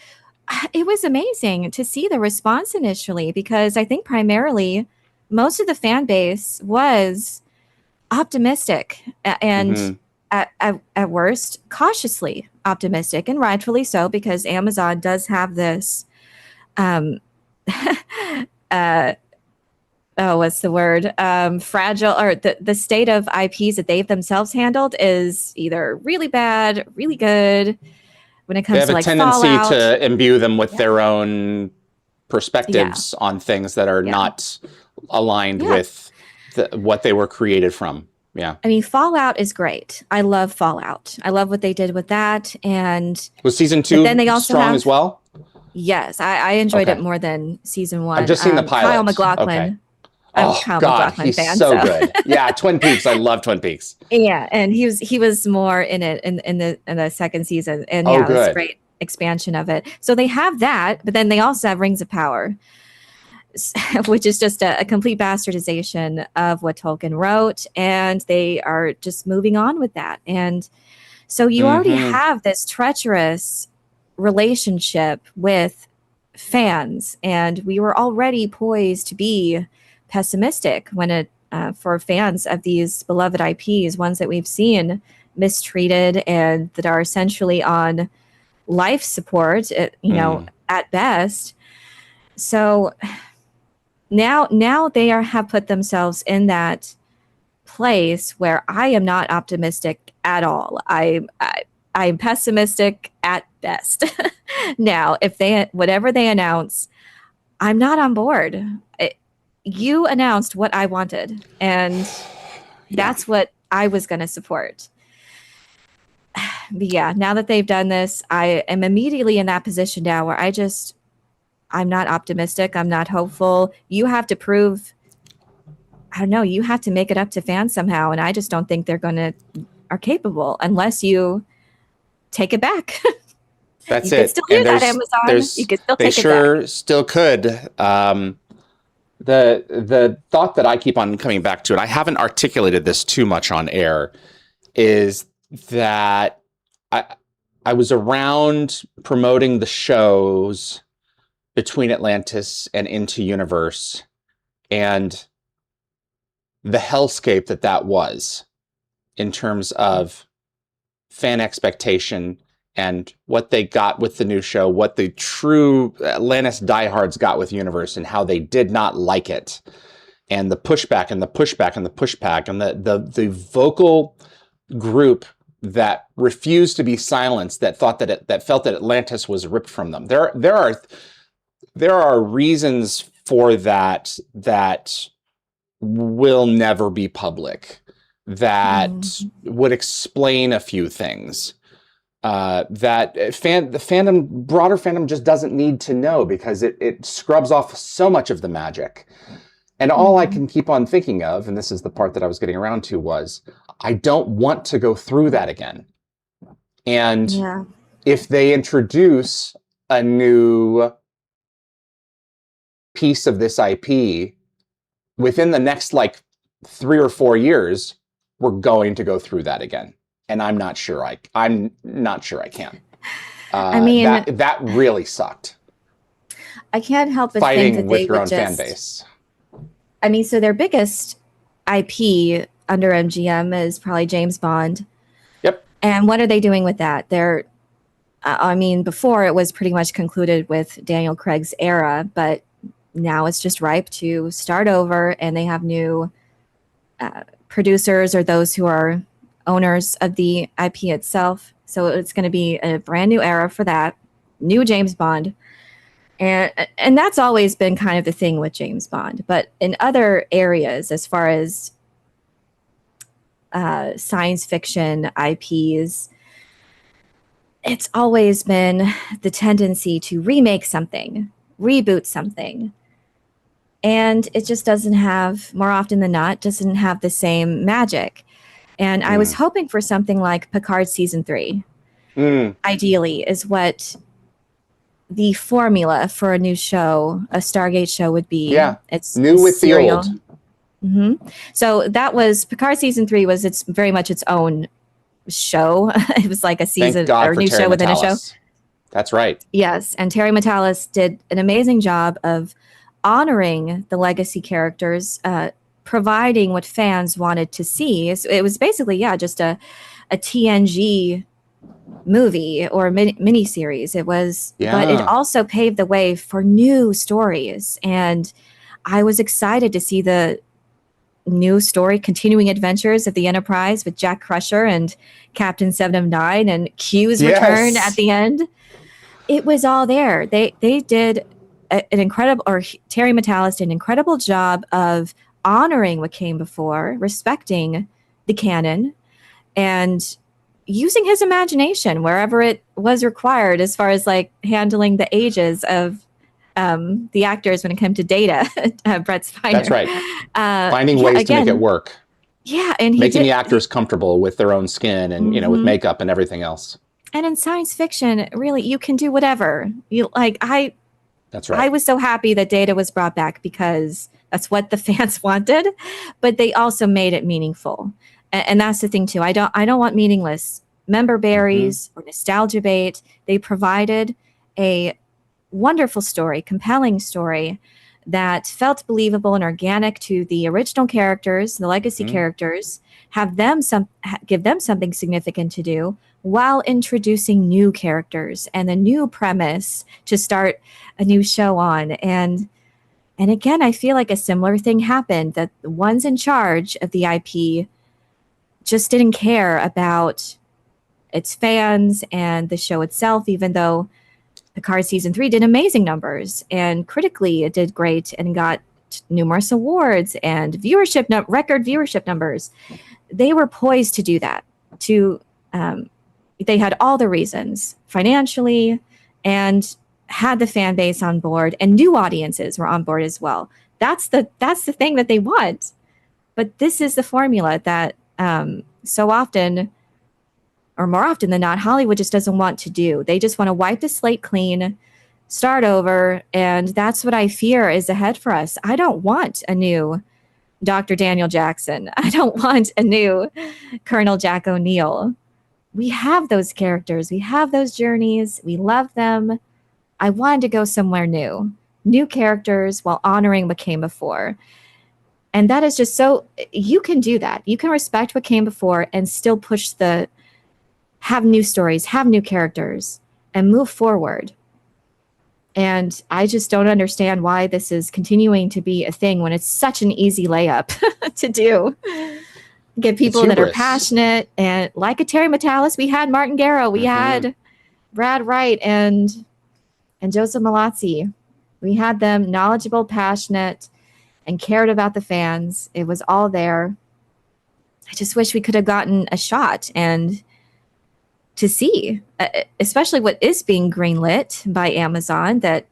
it was amazing to see the response initially because I think primarily most of the fan base was optimistic and at worst cautiously optimistic, and rightfully so because Amazon does have this what's the word? Fragile, or the state of IPs that they've themselves handled is either really bad, really good. When it comes to like Fallout, they have a tendency to imbue them with their own perspectives on things that are not aligned with what they were created from. Yeah. I mean, Fallout is great. I love Fallout. I love what they did with that. And was season 2 then they also strong as well? Yes, I enjoyed it more than season 1. I've just seen the pilot. Kyle MacLachlan. Okay. Kyle MacLachlan he's fan, so good. Yeah, Twin Peaks. I love Twin Peaks. Yeah, and he was more in it in the second season, and it was a great expansion of it. So they have that, but then they also have Rings of Power, which is just a complete bastardization of what Tolkien wrote, and they are just moving on with that. And so you already have this treacherous relationship with fans, and we were already poised to be pessimistic when it for fans of these beloved IPs, ones that we've seen mistreated and that are essentially on life support, at best. So now they have put themselves in that place where I am not optimistic at all. I'm pessimistic at best. Now, if whatever they announce, I'm not on board. You announced what I wanted, and that's what I was going to support. But yeah, now that they've done this, I am immediately in that position now where I'm not optimistic. I'm not hopeful. You have to prove, I don't know, you have to make it up to fans somehow. And I just don't think are capable unless you take it back. That's you it. Could still do that, Amazon. You could still take it back. They sure still could. The thought that I keep on coming back to, and I haven't articulated this too much on air, is that I was around promoting the shows between Atlantis and Into Universe, and the hellscape that was in terms of fan expectation and what they got with the new show, what the true Atlantis diehards got with Universe, and how they did not like it, and the pushback and the pushback and the pushback, and the vocal group that refused to be silenced, that thought that felt that Atlantis was ripped from them. There are reasons for that will never be public, that would explain a few things. That the broader fandom just doesn't need to know, because it scrubs off so much of the magic. And all I can keep on thinking of, and this is the part that I was getting around to, was I don't want to go through that again. And if they introduce a new piece of this IP within the next 3 or 4 years, we're going to go through that again. And I'm not sure I can. I mean, that really sucked. I can't help but fighting think that with they your would own fan base. I mean, so their biggest IP under MGM is probably James Bond. Yep. And what are they doing with that? Before it was pretty much concluded with Daniel Craig's era, but now it's just ripe to start over, and they have new producers, or those who are owners of the IP itself. So it's going to be a brand new era for that, new James Bond. And that's always been kind of the thing with James Bond. But in other areas, as far as science fiction IPs, it's always been the tendency to remake something, reboot something. And it just doesn't have, more often than not, doesn't have the same magic. And I was hoping for something like Picard Season 3. Ideally, is what the formula for a new show, a Stargate show, would be it's new with serial. The old. Mm-hmm. So that was Picard season 3 was it's very much its own show. It was like a season or new show within a show. That's right. Yes, and Terry Matalas did an amazing job of honoring the legacy characters, providing what fans wanted to see. It was basically just a TNG movie or mini series. It was, but it also paved the way for new stories, and I was excited to see the new story, Continuing Adventures of the Enterprise with Jack Crusher and Captain 7 of 9 and Q's return at the end. It was all there. They did an incredible, or Terry Matalas did an incredible job of honoring what came before, respecting the canon, and using his imagination wherever it was required, as far as like handling the ages of the actors when it came to Data. Brett Spiner. That's right. Finding ways to make it work. Yeah, and making the actors comfortable with their own skin and with makeup and everything else. And in science fiction, really, you can do whatever you like. That's right. I was so happy that Data was brought back because that's what the fans wanted, but they also made it meaningful. And that's the thing too. I don't want meaningless member berries or nostalgia bait. They provided a wonderful story, compelling story that felt believable and organic to the original characters, the legacy characters, give them something significant to do while introducing new characters and a new premise to start a new show on. And again, I feel like a similar thing happened, that the ones in charge of the IP just didn't care about its fans and the show itself, even though Picard season 3 did amazing numbers, and critically it did great and got numerous awards and record viewership numbers. They were poised to do that. They had all the reasons financially, and had the fan base on board, and new audiences were on board as well. That's the thing that they want. But this is the formula that so often, or more often than not, Hollywood just doesn't want to do. They just want to wipe the slate clean, start over, and that's what I fear is ahead for us. I don't want a new Dr. Daniel Jackson. I don't want a new Colonel Jack O'Neill. We have those characters. We have those journeys. We love them. I wanted to go somewhere new characters while honoring what came before. And that is just so, you can do that. You can respect what came before and still have new stories, have new characters, and move forward. And I just don't understand why this is continuing to be a thing when it's such an easy layup to do. Get people that are passionate, and like a Terry Matalas, we had Martin Gero, we had Brad Wright and Joseph Malazzi. We had them knowledgeable, passionate, and cared about the fans. It was all there. I just wish we could have gotten a shot and to see, especially what is being greenlit by Amazon, that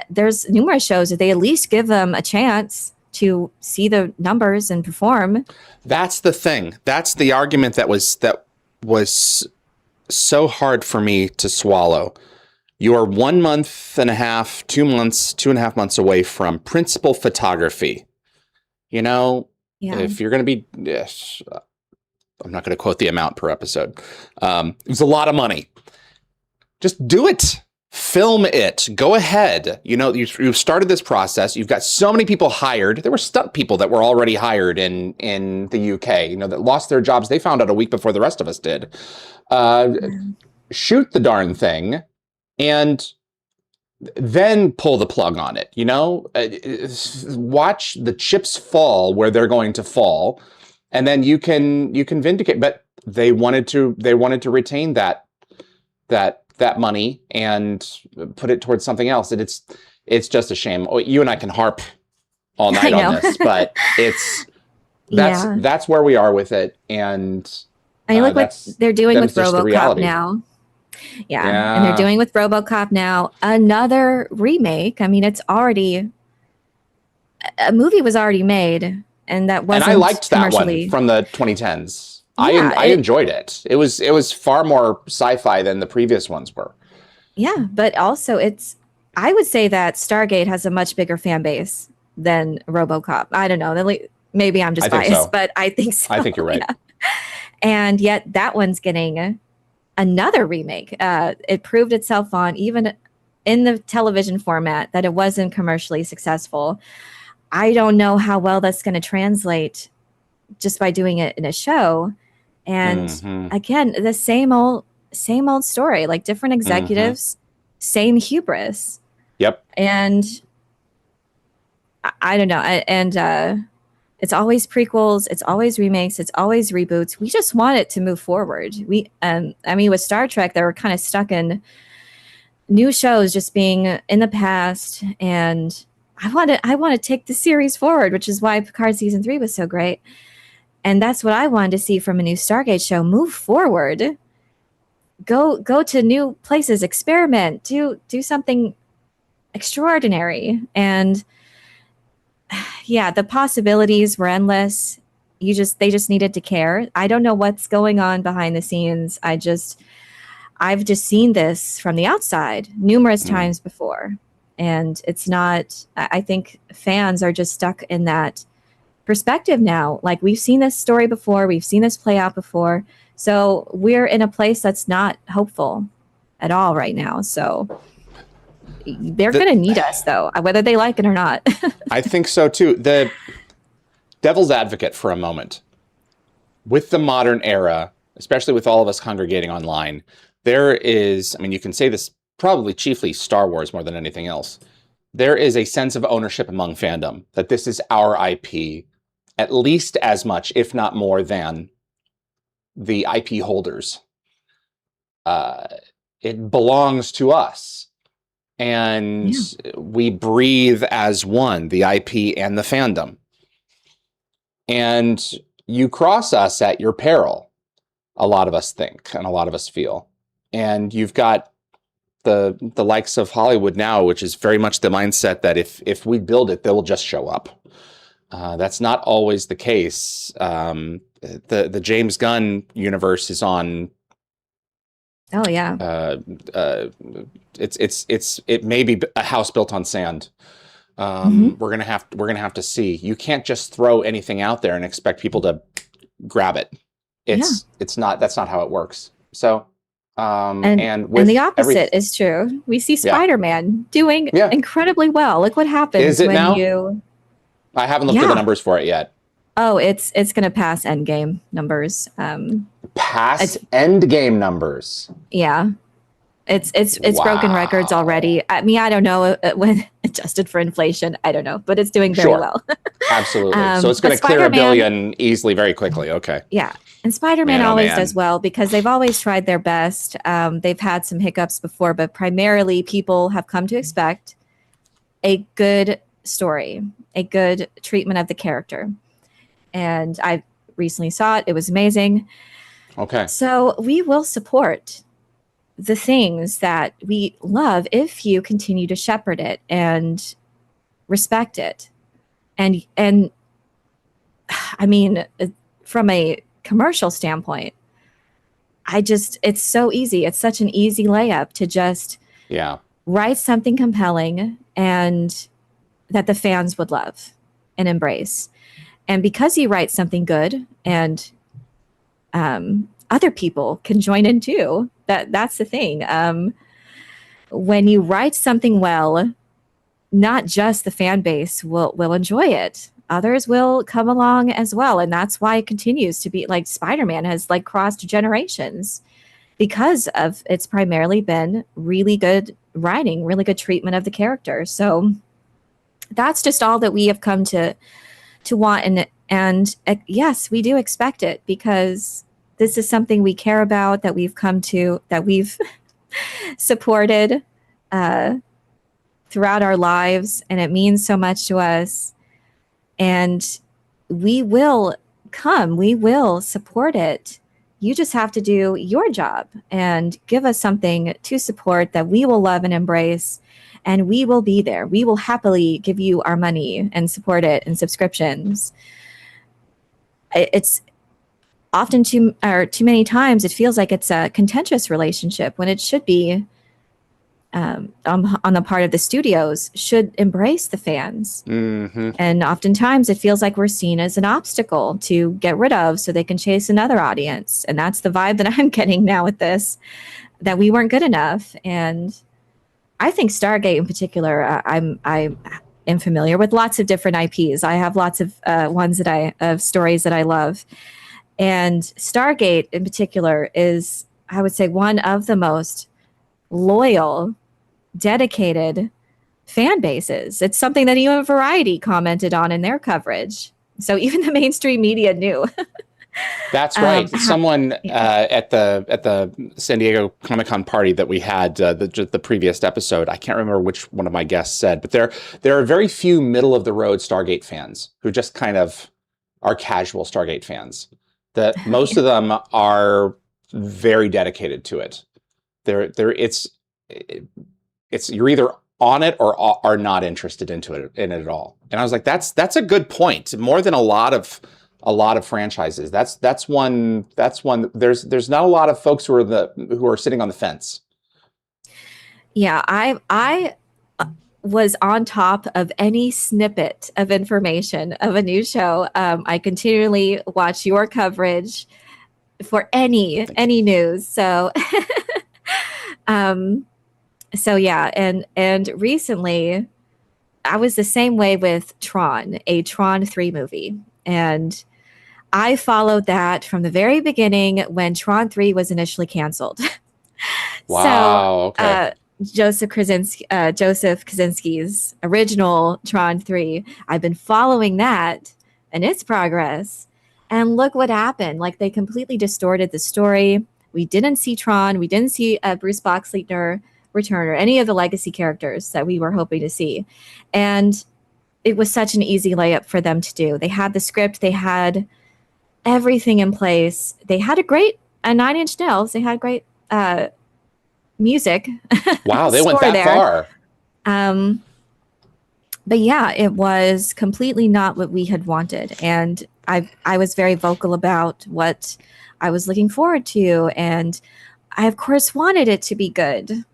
there's numerous shows that they at least give them a chance to see the numbers and perform. That's the thing. That's the argument that was so hard for me to swallow. You are 1 month and a half, 2 months, 2.5 months away from principal photography. If you're going to be, I'm not going to quote the amount per episode. It was a lot of money. Just do it. Film it. Go ahead. You've started this process. You've got so many people hired. There were stunt people that were already hired in the UK, that lost their jobs. They found out a week before the rest of us did. Shoot the darn thing and then pull the plug on it. Watch the chips fall where they're going to fall, and then you can vindicate. But they wanted to retain that money and put it towards something else. And it's just a shame. You and I can harp all night on this, but that's where we are with it. And look what they're doing with RoboCop now. Yeah. And they're doing with RoboCop now another remake. I mean, it's already a movie was already made, and that wasn't. And I liked that one from the 2010s. Yeah, I enjoyed it. It was far more sci-fi than the previous ones were. Yeah, but also I would say that Stargate has a much bigger fan base than RoboCop. I don't know. Maybe I'm just I think biased, so. but I think so. I think you're right. Yeah. And yet that one's getting another remake. It proved itself on even in the television format that it wasn't commercially successful. I don't know how well that's going to translate just by doing it in a show. And again, the same old story, like different executives, same hubris. Yep. And I don't know. And it's always prequels, it's always remakes, it's always reboots. We just want it to move forward. I mean, with Star Trek, they were kind of stuck in new shows just being in the past, and I want to take the series forward, which is why Picard season 3 was so great. And that's what I wanted to see from a new Stargate show. Move forward. Go to new places, experiment, do something extraordinary. And yeah, the possibilities were endless. They just needed to care. I don't know what's going on behind the scenes. I've just seen this from the outside numerous times before. And it's not, I think fans are just stuck in that perspective now. Like, we've seen this story before, we've seen this play out before. So we're in a place that's not hopeful at all right now. So they're going to need us, though, whether they like it or not. I think so, too. The devil's advocate for a moment. With the modern era, especially with all of us congregating online, there is, I mean, you can say this probably chiefly Star Wars more than anything else. There is a sense of ownership among fandom that this is our IP, at least as much, if not more, than the IP holders. It belongs to us. And we breathe as one, the IP and the fandom. And you cross us at your peril, a lot of us think, and a lot of us feel. And you've got the likes of Hollywood now, which is very much the mindset that if we build it, they will just show up. That's not always the case. The James Gunn universe is on. Oh yeah. It may be a house built on sand. We're gonna have to see. You can't just throw anything out there and expect people to grab it. That's not how it works. So and the opposite is true. We see Spider-Man doing incredibly well. Look what happens is it when now? I haven't looked at the numbers for it yet. Oh, it's gonna pass Endgame numbers. Pass Endgame numbers. Yeah. It's broken records already. I mean, I don't know when adjusted for inflation. I don't know, but it's doing very well. Absolutely. So it's going to clear $1 billion easily, very quickly. Okay. Yeah. And Spider-Man always does well because they've always tried their best. They've had some hiccups before, but primarily people have come to expect a good story, a good treatment of the character. And I recently saw it. It was amazing. Okay. So we will support the things that we love if you continue to shepherd it and respect it. And I mean, from a commercial standpoint, it's so easy. It's such an easy layup to just write something compelling and that the fans would love and embrace. And because you write something good and other people can join in too. That's the thing. When you write something well, not just the fan base will enjoy it. Others will come along as well. And that's why it continues to be like Spider-Man has like crossed generations because of it's primarily been really good writing, really good treatment of the character. So that's just all that we have come to want. And yes, we do expect it because this is something we care about, that we've supported throughout our lives, and it means so much to us. And we will support it. You just have to do your job and give us something to support that we will love and embrace, and we will be there. We will happily give you our money and support it and subscriptions. It's often too many times it feels like it's a contentious relationship when it should be on the part of the studios should embrace the fans. Mm-hmm. And oftentimes it feels like we're seen as an obstacle to get rid of so they can chase another audience. And that's the vibe that I'm getting now with this, that we weren't good enough. And I think Stargate in particular, I am familiar with lots of different IPs. I have lots of of stories that I love. And Stargate in particular is, I would say, one of the most loyal, dedicated fan bases. It's something that even Variety commented on in their coverage. So even the mainstream media knew. That's right. Someone at the San Diego Comic-Con party that we had the previous episode, I can't remember which one of my guests said, but there are very few middle of the road Stargate fans who just kind of are casual Stargate fans. That most of them are very dedicated to it. It's you're either on it or are not interested in it at all. And I was like, that's a good point. More than a lot of franchises. That's one. There's not a lot of folks who are sitting on the fence. Yeah, I was on top of any snippet of information of a new show. I continually watch your coverage for any news. So, so yeah, and recently, I was the same way with TRON, a TRON 3 movie, and I followed that from the very beginning when TRON 3 was initially canceled. Wow. So, okay. Joseph Kaczynski's original TRON 3, I've been following that and its progress. And look what happened. Like, they completely distorted the story. We didn't see TRON. We didn't see Bruce Boxleitner return or any of the legacy characters that we were hoping to see. And it was such an easy layup for them to do. They had the script. They had everything in place. They had a 9 Inch Nails. They had great music. Wow, they went that there. far. But yeah, it was completely not what we had wanted. And I was very vocal about what I was looking forward to. And I, of course, wanted it to be good.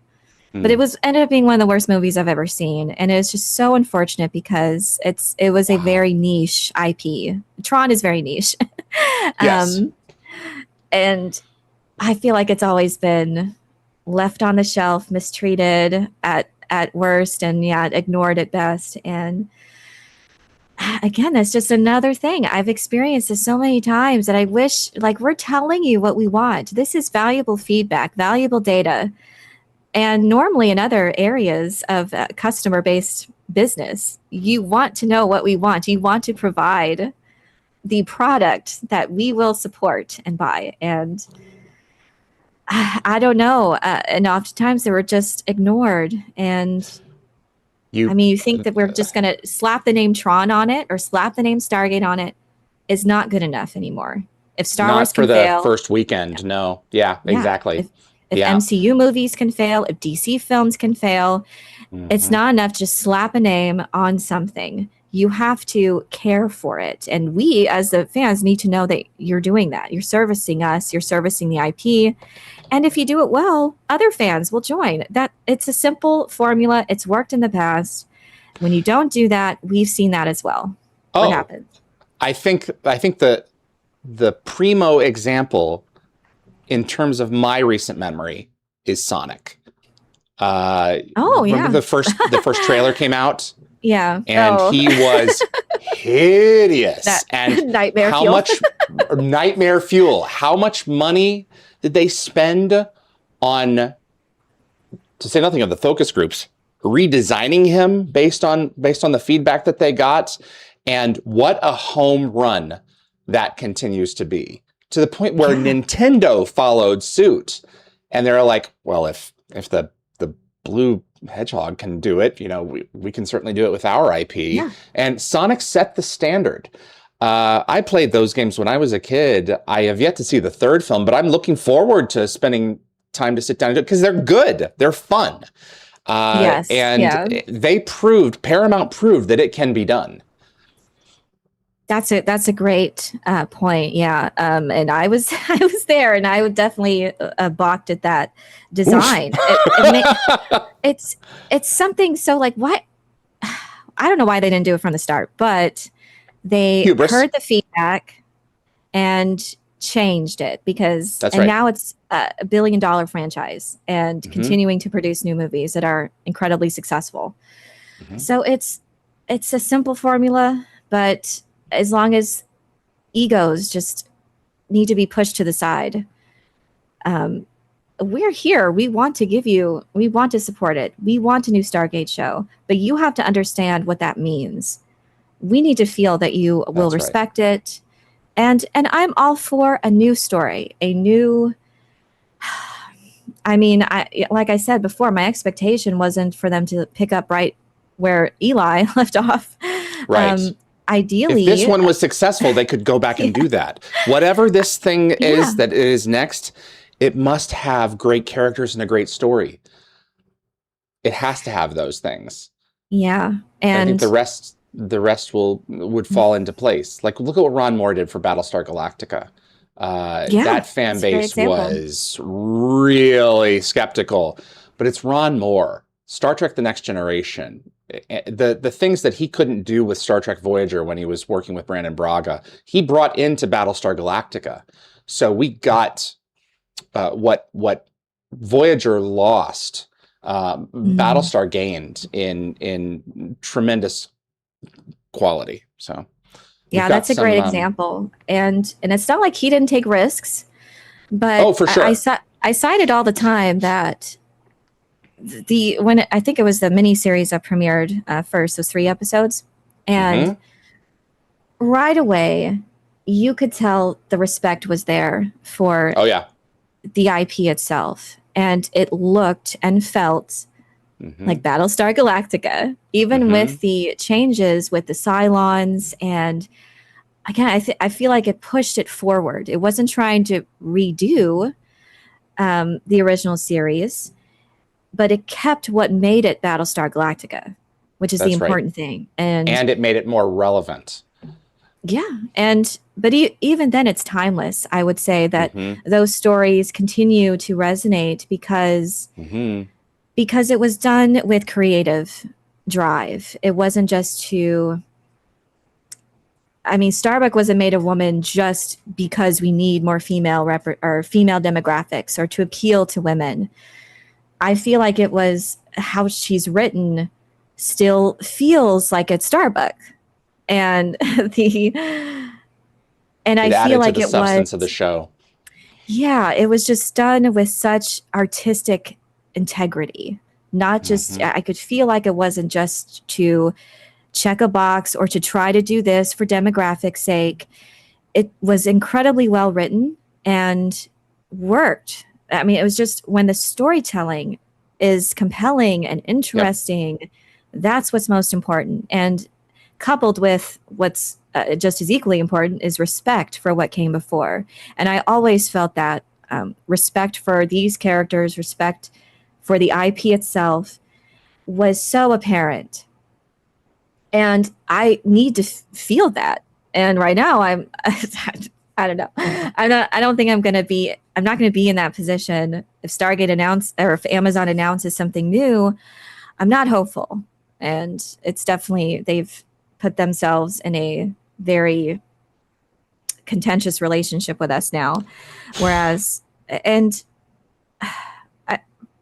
But it ended up being one of the worst movies I've ever seen. And it was just so unfortunate because it was a very niche IP. TRON is very niche. Yes. And I feel like it's always been left on the shelf, mistreated at worst, and ignored at best. And again, that's just another thing. I've experienced this so many times that I wish, like, we're telling you what we want. This is valuable feedback, valuable data. And normally in other areas of customer-based business, you want to know what we want. You want to provide the product that we will support and buy. And I don't know. And oftentimes they were just ignored. And you think that we're just going to slap the name TRON on it or slap the name Stargate on it is not good enough anymore. If Star Wars can fail, not for the first weekend. No. Yeah, exactly. If MCU movies can fail, if DC films can fail, it's not enough to just slap a name on something. You have to care for it. And we, as the fans, need to know that you're doing that. You're servicing us. You're servicing the IP. And if you do it well, other fans will join. That it's a simple formula. It's worked in the past. When you don't do that, we've seen that as well. What happens? I think the primo example in terms of my recent memory is Sonic. Remember the first trailer came out? Yeah. And he was hideous. And nightmare fuel. Much nightmare fuel. How much money did they spend on, to say nothing of the focus groups, redesigning him based on the feedback that they got? And what a home run that continues to be, to the point where Nintendo followed suit. And they're like, well, if the blue Hedgehog can do it, we can certainly do it with our IP. Yeah. And Sonic set the standard. I played those games when I was a kid. I have yet to see the third film, but I'm looking forward to spending time to sit down and do it because they're good. They're fun. Paramount proved that it can be done. That's a great point. Yeah, and I was I was there, and I would definitely balked at that design. It's it's something so like what I don't know why they didn't do it from the start, but they Hubris. heard the feedback and changed it because That's and right. now it's a $1 billion franchise and continuing to produce new movies that are incredibly successful. So it's a simple formula, but as long as egos just need to be pushed to the side, we're here. We want to give you, we want to support it. We want a new Stargate show, but you have to understand what that means. We need to feel that you will That's right. respect it. And I'm all for a new story, a new I mean, like I said before, my expectation wasn't for them to pick up right where Eli left off. Right. Ideally, if this one was successful, they could go back and do that. Whatever this thing is that is next, it must have great characters and a great story. It has to have those things. Yeah, and I think the rest would fall into place. Like, look at what Ron Moore did for Battlestar Galactica. That fan base was really skeptical, but it's Ron Moore. Star Trek: The Next Generation. The things that he couldn't do with Star Trek Voyager when he was working with Brandon Braga, he brought into Battlestar Galactica. So we got what Voyager lost, Battlestar gained in tremendous quality. So yeah, that's a great example. And it's not like he didn't take risks, but for sure. I cite it all the time that when I think it was the miniseries that premiered first, those 3 episodes, and right away you could tell the respect was there for the IP itself, and it looked and felt like Battlestar Galactica, even with the changes with the Cylons. And again, I feel like it pushed it forward. It wasn't trying to redo the original series, but it kept what made it Battlestar Galactica, which is the important thing. And it made it more relevant. Yeah. But even then it's timeless. I would say that those stories continue to resonate because it was done with creative drive. It wasn't just Starbuck wasn't made a woman just because we need more female or female demographics or to appeal to women. I feel like it was how she's written still feels like it's Starbuck. And I feel like it was the substance of the show. Yeah, it was just done with such artistic integrity. Not just I could feel like it wasn't just to check a box or to try to do this for demographic sake. It was incredibly well written and worked. I mean, it was just when the storytelling is compelling and interesting, that's what's most important. And coupled with what's just as equally important is respect for what came before. And I always felt that respect for these characters, respect for the IP itself was so apparent. And I need to feel that. And right now I don't know. I'm not going to be in that position. If Stargate if Amazon announces something new, I'm not hopeful. And it's definitely, they've put themselves in a very contentious relationship with us now. Whereas,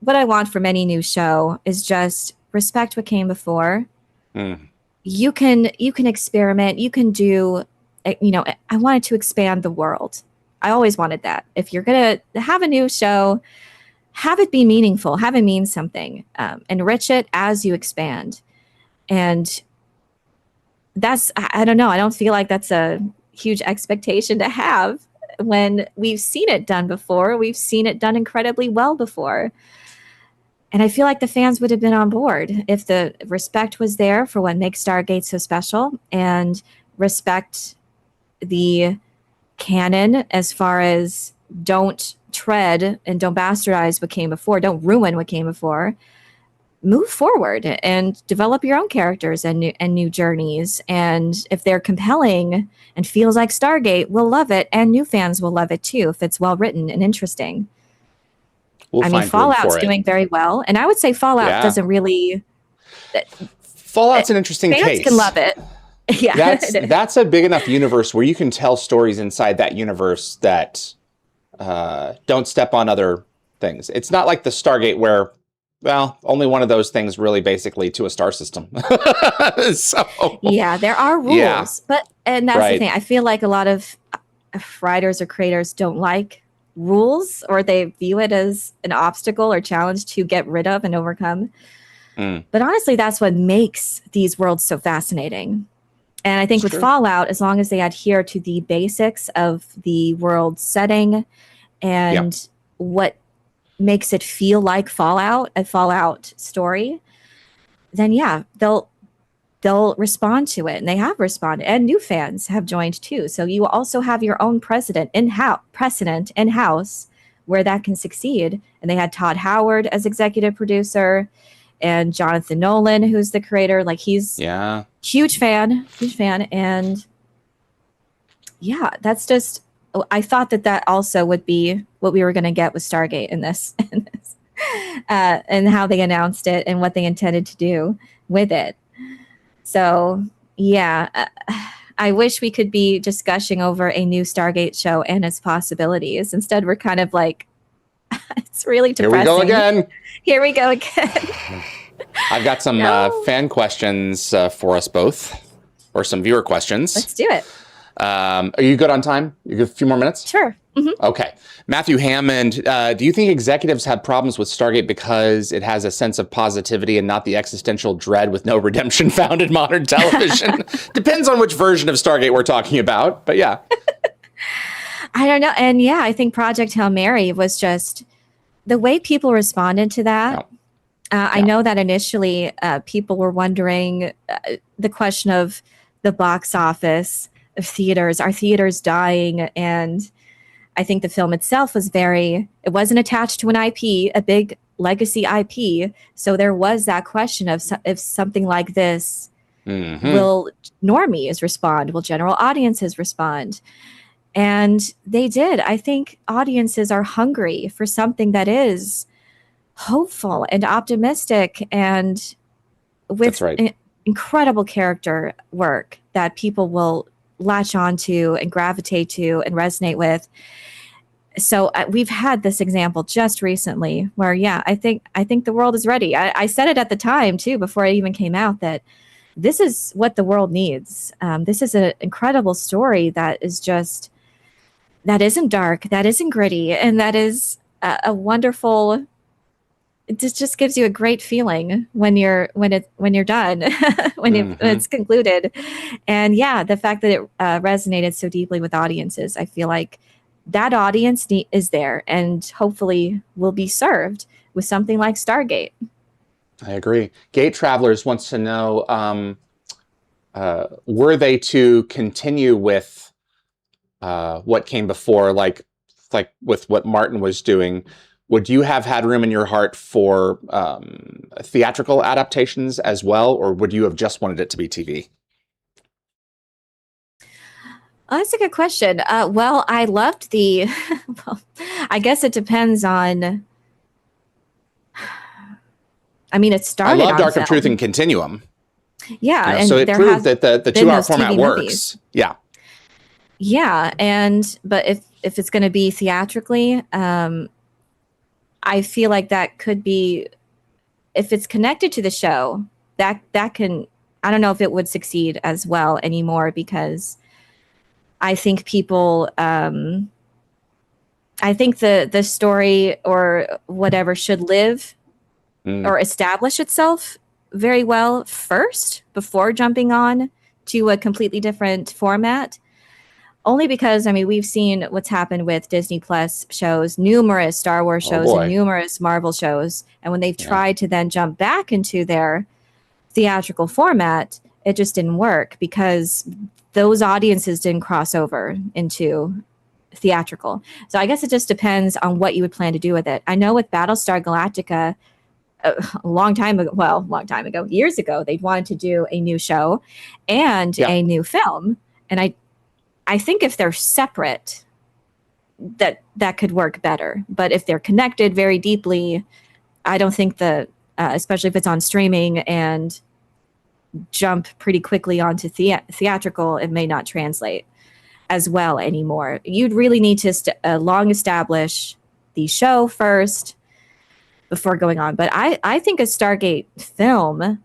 what I want from any new show is just respect what came before. You can experiment. You can do, I wanted to expand the world. I always wanted that. If you're going to have a new show, have it be meaningful, have it mean something, enrich it as you expand. And that's, I don't know. I don't feel like that's a huge expectation to have when we've seen it done before. We've seen it done incredibly well before. And I feel like the fans would have been on board if the respect was there for what makes Stargate so special, and respect the canon as far as don't tread and don't bastardize what came before, don't ruin what came before. move forward and develop your own characters and new journeys. And if they're compelling and feels like Stargate, we'll love it, and new fans will love it too if it's well written and interesting. We'll I mean, find room Fallout's for it. doing very well, and I would say Fallout doesn't really. Fallout's an interesting fans case. Can love it. Yeah, that's a big enough universe where you can tell stories inside that universe that don't step on other things. It's not like the Stargate where, well, only one of those things really basically to a star system. So yeah, there are rules, and that's the thing. I feel like a lot of writers or creators don't like rules, or they view it as an obstacle or challenge to get rid of and overcome. But honestly, that's what makes these worlds so fascinating. And I think with Fallout, as long as they adhere to the basics of the world setting and what makes it feel like Fallout, a Fallout story, then they'll respond to it, and they have responded, and new fans have joined too. So you also have your own precedent in-house where that can succeed. And they had Todd Howard as executive producer, and Jonathan Nolan, who's the creator. Like, he's huge fan, and that's just. I thought that also would be what we were going to get with Stargate in this, and how they announced it and what they intended to do with it. So, I wish we could be just gushing over a new Stargate show and its possibilities. Instead, we're kind of like, it's really depressing. Here we go again. I've got some fan questions for us both, or some viewer questions. Let's do it. Are you good on time? You got a few more minutes? Sure. Mm-hmm. Okay. Matthew Hammond, do you think executives have problems with Stargate because it has a sense of positivity and not the existential dread with no redemption found in modern television? Depends on which version of Stargate we're talking about, but yeah. I don't know. And I think Project Hail Mary was just the way people responded to that. I know that initially people were wondering the question of the box office of theaters. Are theaters dying? And I think the film itself was it wasn't attached to an IP, a big legacy IP. So there was that question of if something like this, will normies respond? Will general audiences respond? And they did. I think audiences are hungry for something that is hopeful and optimistic, and with incredible character work that people will latch onto and gravitate to and resonate with. So we've had this example just recently where, I think the world is ready. I said it at the time too, before it even came out, that this is what the world needs. This is an incredible story that isn't dark, that isn't gritty, and that is a wonderful. It just gives you a great feeling when you're done, when it's concluded. And the fact that it resonated so deeply with audiences, I feel like that audience is there, and hopefully will be served with something like Stargate. I agree. Gate Travelers wants to know, were they to continue with what came before, like with what Martin was doing, would you have had room in your heart for theatrical adaptations as well, or would you have just wanted it to be TV? Oh, that's a good question. Well, I loved the. Well, I guess it depends on. I mean, it started. I love Dark of Truth and Continuum. Yeah, and so it proved that the 2-hour format works. Movies. Yeah. Yeah, but if it's going to be theatrically, I feel like that could be, if it's connected to the show, that can, I don't know if it would succeed as well anymore, because I think people, I think the story or whatever should live or establish itself very well first before jumping on to a completely different format. Only because, I mean, we've seen what's happened with Disney Plus shows, numerous Star Wars shows and numerous Marvel shows. And when they've tried to then jump back into their theatrical format, it just didn't work because those audiences didn't cross over into theatrical. So I guess it just depends on what you would plan to do with it. I know with Battlestar Galactica, a long time ago, years ago, they wanted to do a new show and a new film. And I think if they're separate, that could work better. But if they're connected very deeply, I don't think especially if it's on streaming and jump pretty quickly onto theatrical, it may not translate as well anymore. You'd really need to long establish the show first before going on. But I think a Stargate film,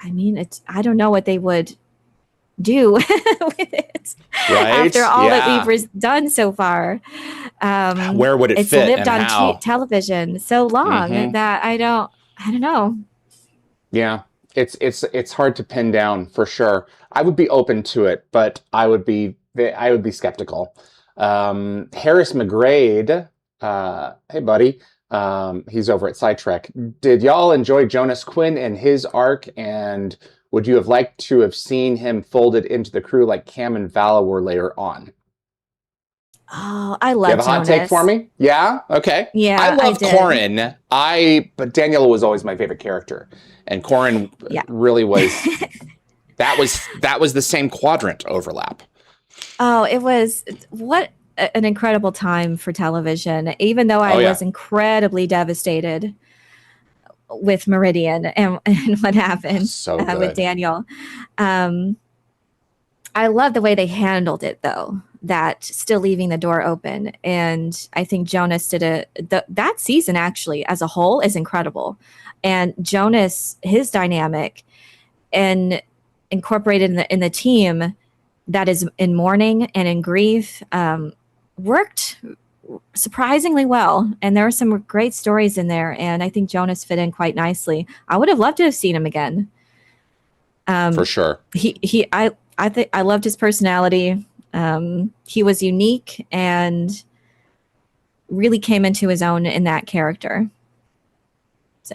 I mean, I don't know what they would do with it after all that we've done so far. Where would it it's fit? Lived on television so long that I don't know. Yeah, it's hard to pin down for sure. I would be open to it, but I would be skeptical. Harris McGrade, hey buddy, he's over at Sidetrack. Did y'all enjoy Jonas Quinn and his arc, and would you have liked to have seen him folded into the crew like Cam and Vala were later on? Oh, I love Jonas. You have a hot take for me? Yeah? Okay. Yeah, I love Corin. But Daniela was always my favorite character. And Corin really was... that was the same quadrant overlap. Oh, it was... What an incredible time for television. Even though I was incredibly devastated with Meridian and what happened with Daniel. I love the way they handled it, though. That still leaving the door open. And I think Jonas did that season actually as a whole is incredible. And Jonas, his dynamic and incorporated in the team that is in mourning and in grief worked surprisingly well. And there were some great stories in there. And I think Jonas fit in quite nicely. I would have loved to have seen him again. For sure. I think I loved his personality. He was unique and really came into his own in that character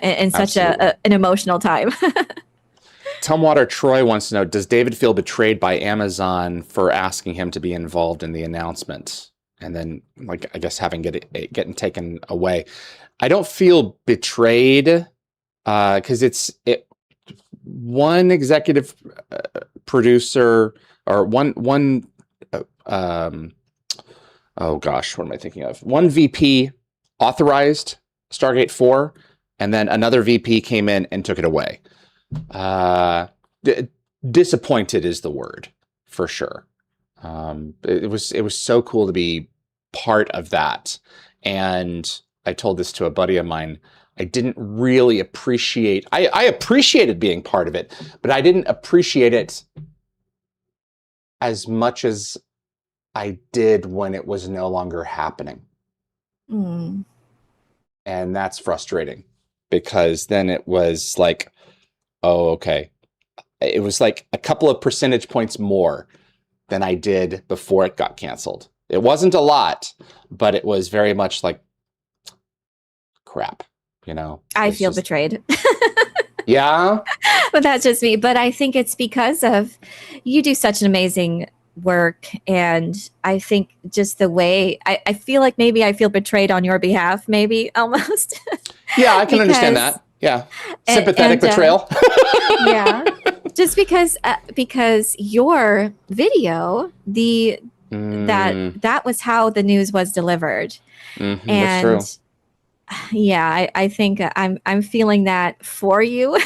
in such an emotional time. Tumwater Troy wants to know, does David feel betrayed by Amazon for asking him to be involved in the announcement? And then, like, I guess having getting taken away. I don't feel betrayed because one executive producer or one oh gosh, what am I thinking of? One VP authorized Stargate 4, and then another VP came in and took it away. Disappointed is the word for sure. It was so cool to be part of that. And I told this to a buddy of mine. I didn't really appreciate, I appreciated being part of it, but I didn't appreciate it as much as I did when it was no longer happening. Mm. And that's frustrating because then it was like, oh, okay. It was like a couple of percentage points more than I did before it got canceled. It wasn't a lot, but it was very much like crap, you know? I feel betrayed. Yeah? But that's just me. But I think it's because of you do such an amazing work. And I think just the way I feel like maybe I feel betrayed on your behalf, maybe almost. Yeah, I can understand that. Yeah. Sympathetic betrayal. Yeah. Just because your video, that was how the news was delivered. Mm-hmm, and that's true. Yeah, I think I'm feeling that for you.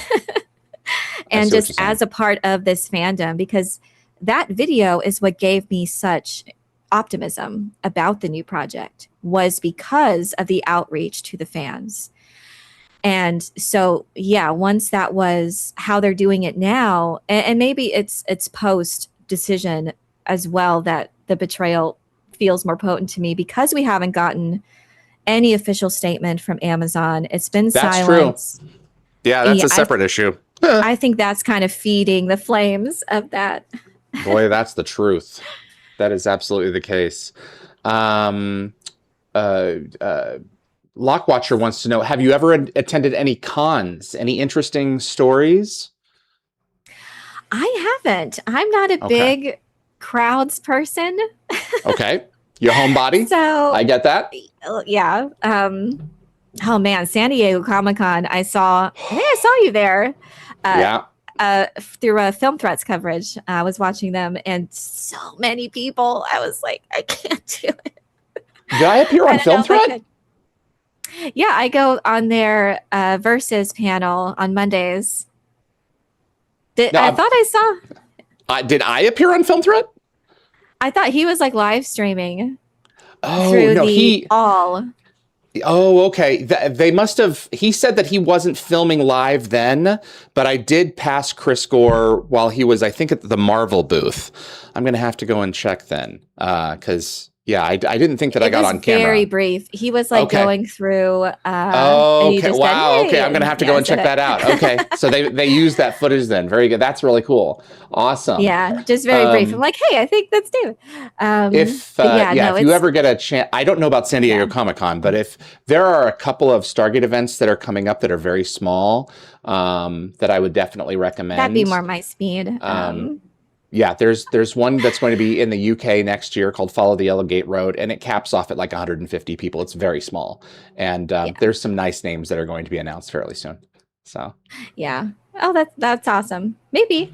And just as a part of this fandom, because that video is what gave me such optimism about the new project, was because of the outreach to the fans. And so, yeah, once that was how they're doing it now, and maybe it's post decision as well, that the betrayal feels more potent to me because we haven't gotten any official statement from Amazon. It's been silence. True. Yeah, that's a separate issue. I think that's kind of feeding the flames of that. Boy, that's the truth. That is absolutely the case. Lockwatcher wants to know, have you ever attended any cons? Any interesting stories? I haven't. I'm not a big crowds person. Okay. You're homebody. So I get that. Yeah. Oh man, San Diego Comic-Con. I think I saw you there. Yeah. Through Film Threats coverage. I was watching them, and so many people. I was like, I can't do it. Did I appear on I don't know Film if I Threat? could. Yeah, I go on their Versus panel on Mondays. I thought I saw. Did I appear on Film Threat? I thought he was like live streaming Oh, through no, the all. Oh, okay. They must have. He said that he wasn't filming live then, but I did pass Chris Gore while he was, I think, at the Marvel booth. I'm gonna have to go and check then, because yeah, I didn't think that I got on camera. Very brief. He was like going through. Oh, and he okay. just Wow. said, hey. Okay, I'm gonna have to go and check that out. Okay, so they used that footage then. Very good. That's really cool. Awesome. Yeah, just very brief. I'm like, hey, I think that's David. If you ever get a chance, I don't know about San Diego Comic-Con, but if there are a couple of Stargate events that are coming up that are very small, that I would definitely recommend. That'd be more my speed. Yeah, there's one that's going to be in the UK next year called Follow the Yellow Gate Road, and it caps off at like 150 people. It's very small, and there's some nice names that are going to be announced fairly soon. So yeah, oh, that's awesome. Maybe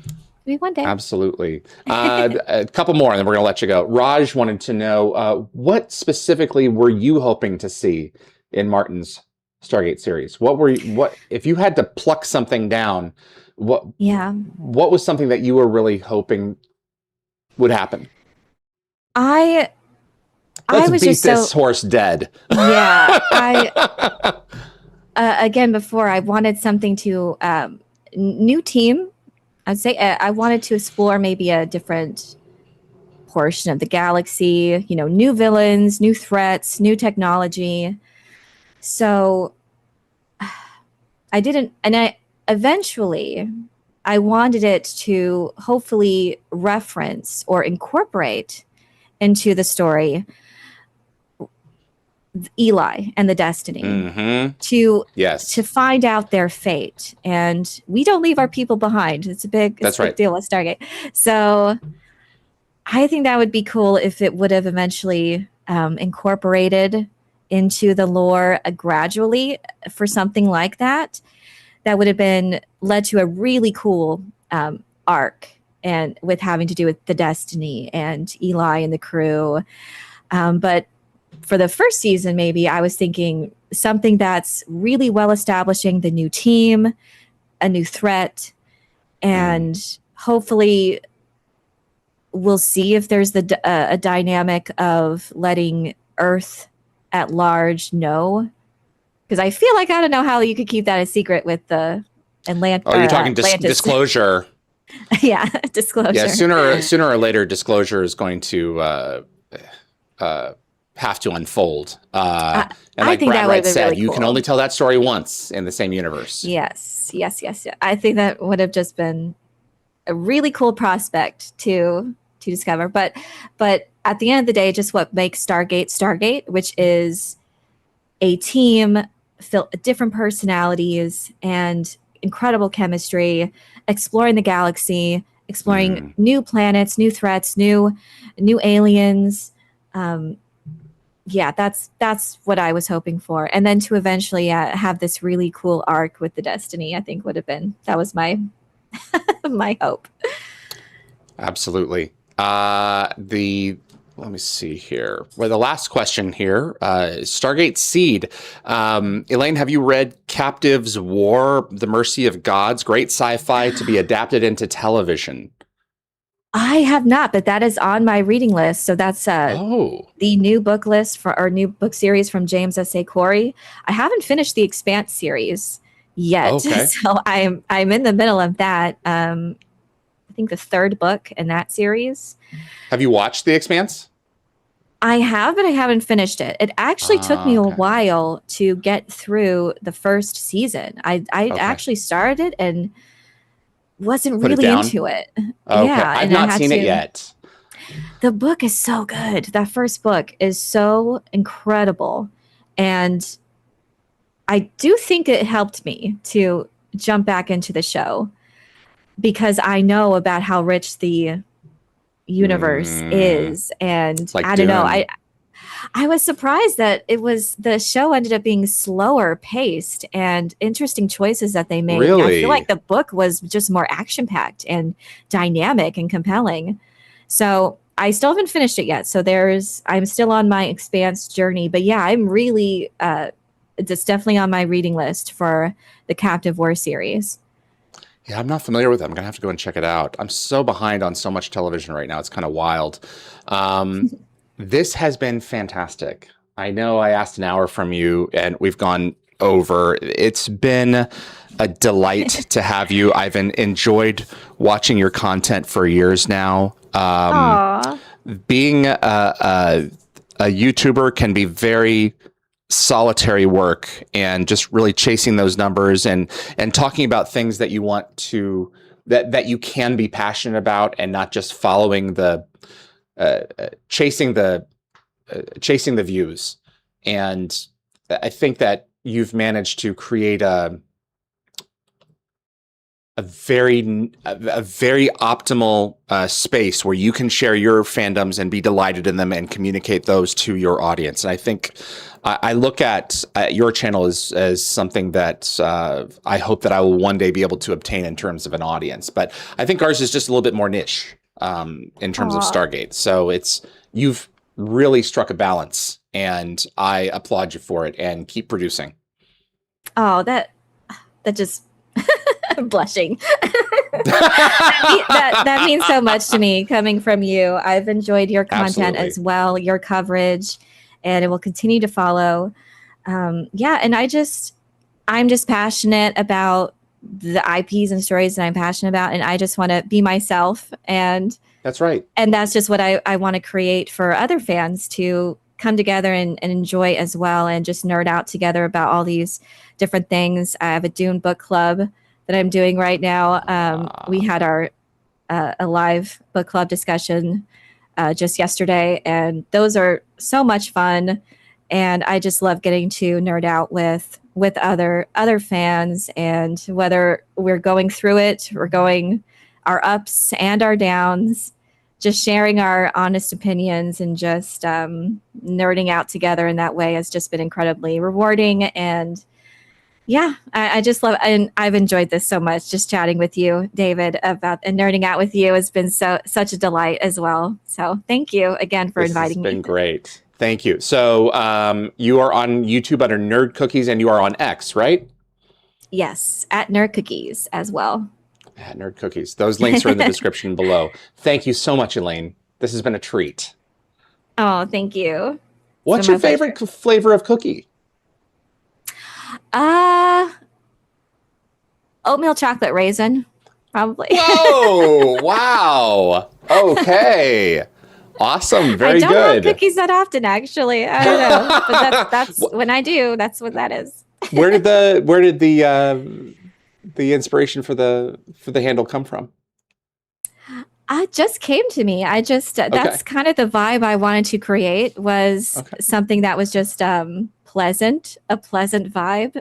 one day. Absolutely. A couple more, and then we're going to let you go. Raj wanted to know what specifically were you hoping to see in Martin's Stargate series? What if you had to pluck something down? What was something that you were really hoping would happen? Let's beat this horse dead. Yeah, I again before I wanted something to new team. I'd say I wanted to explore maybe a different portion of the galaxy. You know, new villains, new threats, new technology. So I didn't, and eventually I wanted it to hopefully reference or incorporate into the story Eli and the Destiny to find out their fate. And we don't leave our people behind. It's a big deal with Stargate. So I think that would be cool if it would have eventually incorporated into the lore gradually for something like that. That would have been led to a really cool arc, and with having to do with the Destiny and Eli and the crew. But for the first season, maybe I was thinking something that's really well establishing the new team, a new threat, and hopefully we'll see if there's a dynamic of letting Earth at large know. Because I feel like I don't know how you could keep that a secret with the Atlantis. Oh, you're talking disclosure. Yeah, disclosure. Yeah, sooner or later, disclosure is going to have to unfold. And like Brad Wright said, really you can only tell that story once in the same universe. Yes. I think that would have just been a really cool prospect to discover. But at the end of the day, just what makes Stargate, which is a team filled with different personalities and incredible chemistry, exploring the galaxy, exploring new planets, new threats, new aliens. That's what I was hoping for. And then to eventually have this really cool arc with the Destiny, I think that was my my hope. Absolutely. Let me see here. Well, the last question here, Stargate Seed. Elaine, have you read Captives War, The Mercy of Gods? Great sci-fi to be adapted into television. I have not, but that is on my reading list. So that's the new book list or new book series from James S.A. Corey. I haven't finished the Expanse series yet. Okay. So I'm in the middle of that. I think the third book in that series. Have you watched The Expanse? I have, but I haven't finished it. It actually took me a while to get through the first season. I actually started it and wasn't really into it. Okay. Yeah, I've not seen it yet. The book is so good. That first book is so incredible. And I do think it helped me to jump back into the show because I know about how rich the universe is. And like I don't know. I was surprised that the show ended up being slower paced and interesting choices that they made. I feel Really? like the book was just more action packed and dynamic and compelling. So I still haven't finished it yet. So I'm still on my Expanse journey, but yeah, I'm really, it's definitely on my reading list for the Captive War series. Yeah, I'm not familiar with it. I'm gonna have to go and check it out. I'm so behind on so much television right now. It's kind of wild. This has been fantastic. I know I asked an hour from you, and we've gone over. It's been a delight to have you. I've enjoyed watching your content for years now. Aww. Being a YouTuber can be very solitary work, and just really chasing those numbers and talking about things that you want to that you can be passionate about, and not just following the chasing the views. And I think that you've managed to create a very optimal space where you can share your fandoms and be delighted in them and communicate those to your audience. And I think I look at your channel as something that I hope that I will one day be able to obtain in terms of an audience. But I think ours is just a little bit more niche in terms of Stargate. So you've really struck a balance, and I applaud you for it, and keep producing. Oh, that just I'm blushing. that means so much to me coming from you. I've enjoyed your content Absolutely. as well, your coverage, and it will continue to follow. Yeah, and I'm just passionate about the IPs and stories that I'm passionate about, and I just want to be myself. And that's right. And that's just what I want to create for other fans to come together and enjoy as well, and just nerd out together about all these different things. I have a Dune book club that I'm doing right now. We had our a live book club discussion just yesterday, and those are so much fun. And I just love getting to nerd out with other fans, and whether we're going through it, we're going our ups and our downs, just sharing our honest opinions and just nerding out together in that way has just been incredibly rewarding. And yeah, I just love, and I've enjoyed this so much, just chatting with you, David, about and nerding out with you has been such a delight as well. So thank you again for inviting me. This has been great. Thank you. So you are on YouTube under Nerd Cookies, and you are on X, right? Yes, at Nerd Cookies as well. At Nerd Cookies. Those links are in the description below. Thank you so much, elaine. This has been a treat. Oh, thank you. What's your favorite flavor of cookie? Oatmeal chocolate raisin, probably. Whoa! Wow. Okay. Awesome. Very good. I don't have cookies that often, actually. I don't know, but that's when I do. That's what that is. Where did the inspiration for the handle come from? It just came to me. That's kind of the vibe I wanted to create, was something that was just a pleasant vibe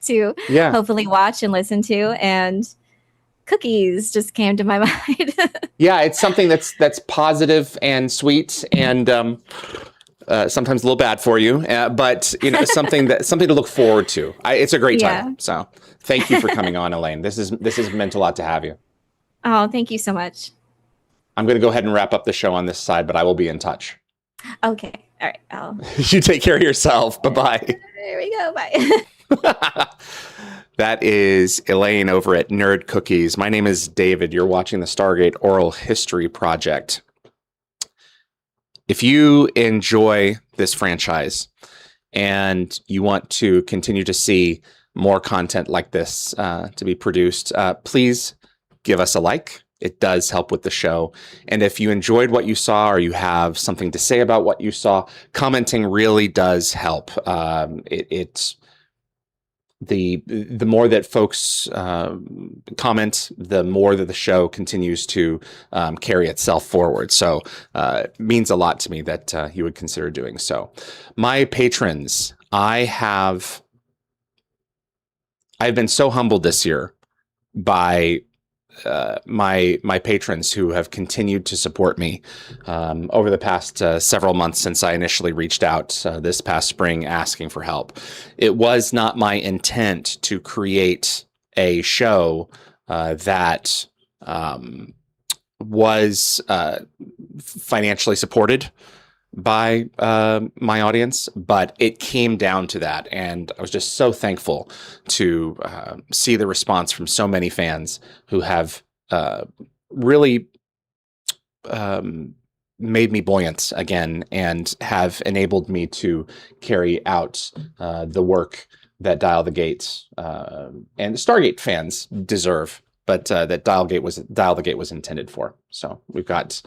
to hopefully watch and listen to, and cookies just came to my mind. Yeah, it's something that's positive and sweet, and sometimes a little bad for you, but something to look forward to. It's a great time. So thank you for coming on, Elaine. This has meant a lot to have you. Oh, thank you so much. I'm going to go ahead and wrap up the show on this side, but I will be in touch. Okay. All right. You take care of yourself. Bye-bye. There we go. Bye. That is Elaine over at Nerd Cookies. My name is David. You're watching the Stargate Oral History Project. If you enjoy this franchise and you want to continue to see more content like this to be produced, please give us a like. It does help with the show. And if you enjoyed what you saw, or you have something to say about what you saw, commenting really does help. It's the more that folks comment, the more that the show continues to carry itself forward. So it means a lot to me that you would consider doing so. My patrons, I've been so humbled this year by my patrons who have continued to support me over the past several months since I initially reached out this past spring asking for help. It was not my intent to create a show that was financially supported by my audience, but it came down to that, and I was just so thankful to see the response from so many fans who have really made me buoyant again and have enabled me to carry out the work that Dial the Gate and Stargate fans deserve, but that Dial the Gate was intended for. So we've got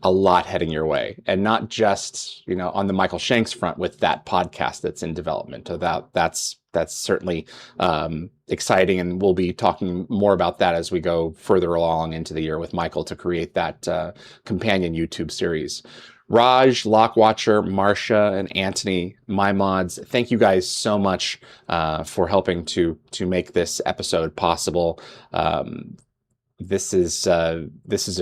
a lot heading your way, and not just, you know, on the Michael Shanks front with that podcast that's in development. So that's certainly exciting, and we'll be talking more about that as we go further along into the year with Michael to create that companion YouTube series. Raj, Lockwatcher, Marcia, and Anthony, my mods, thank you guys so much for helping to make this episode possible. This is a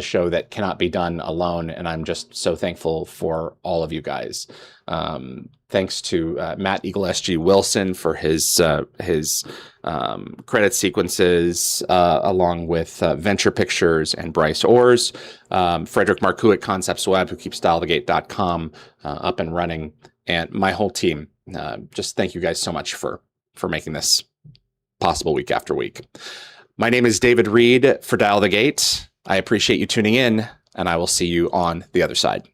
show that cannot be done alone, and I'm just so thankful for all of you guys. Thanks to Matt Eagle SG Wilson for his credit sequences, along with Venture Pictures and Bryce Orrs, Frederick Marcoux at Concepts Web, who keeps dialthegate.com up and running, and my whole team. Just thank you guys so much for making this possible week after week. My name is David Reed for Dial the Gate. I appreciate you tuning in, and I will see you on the other side.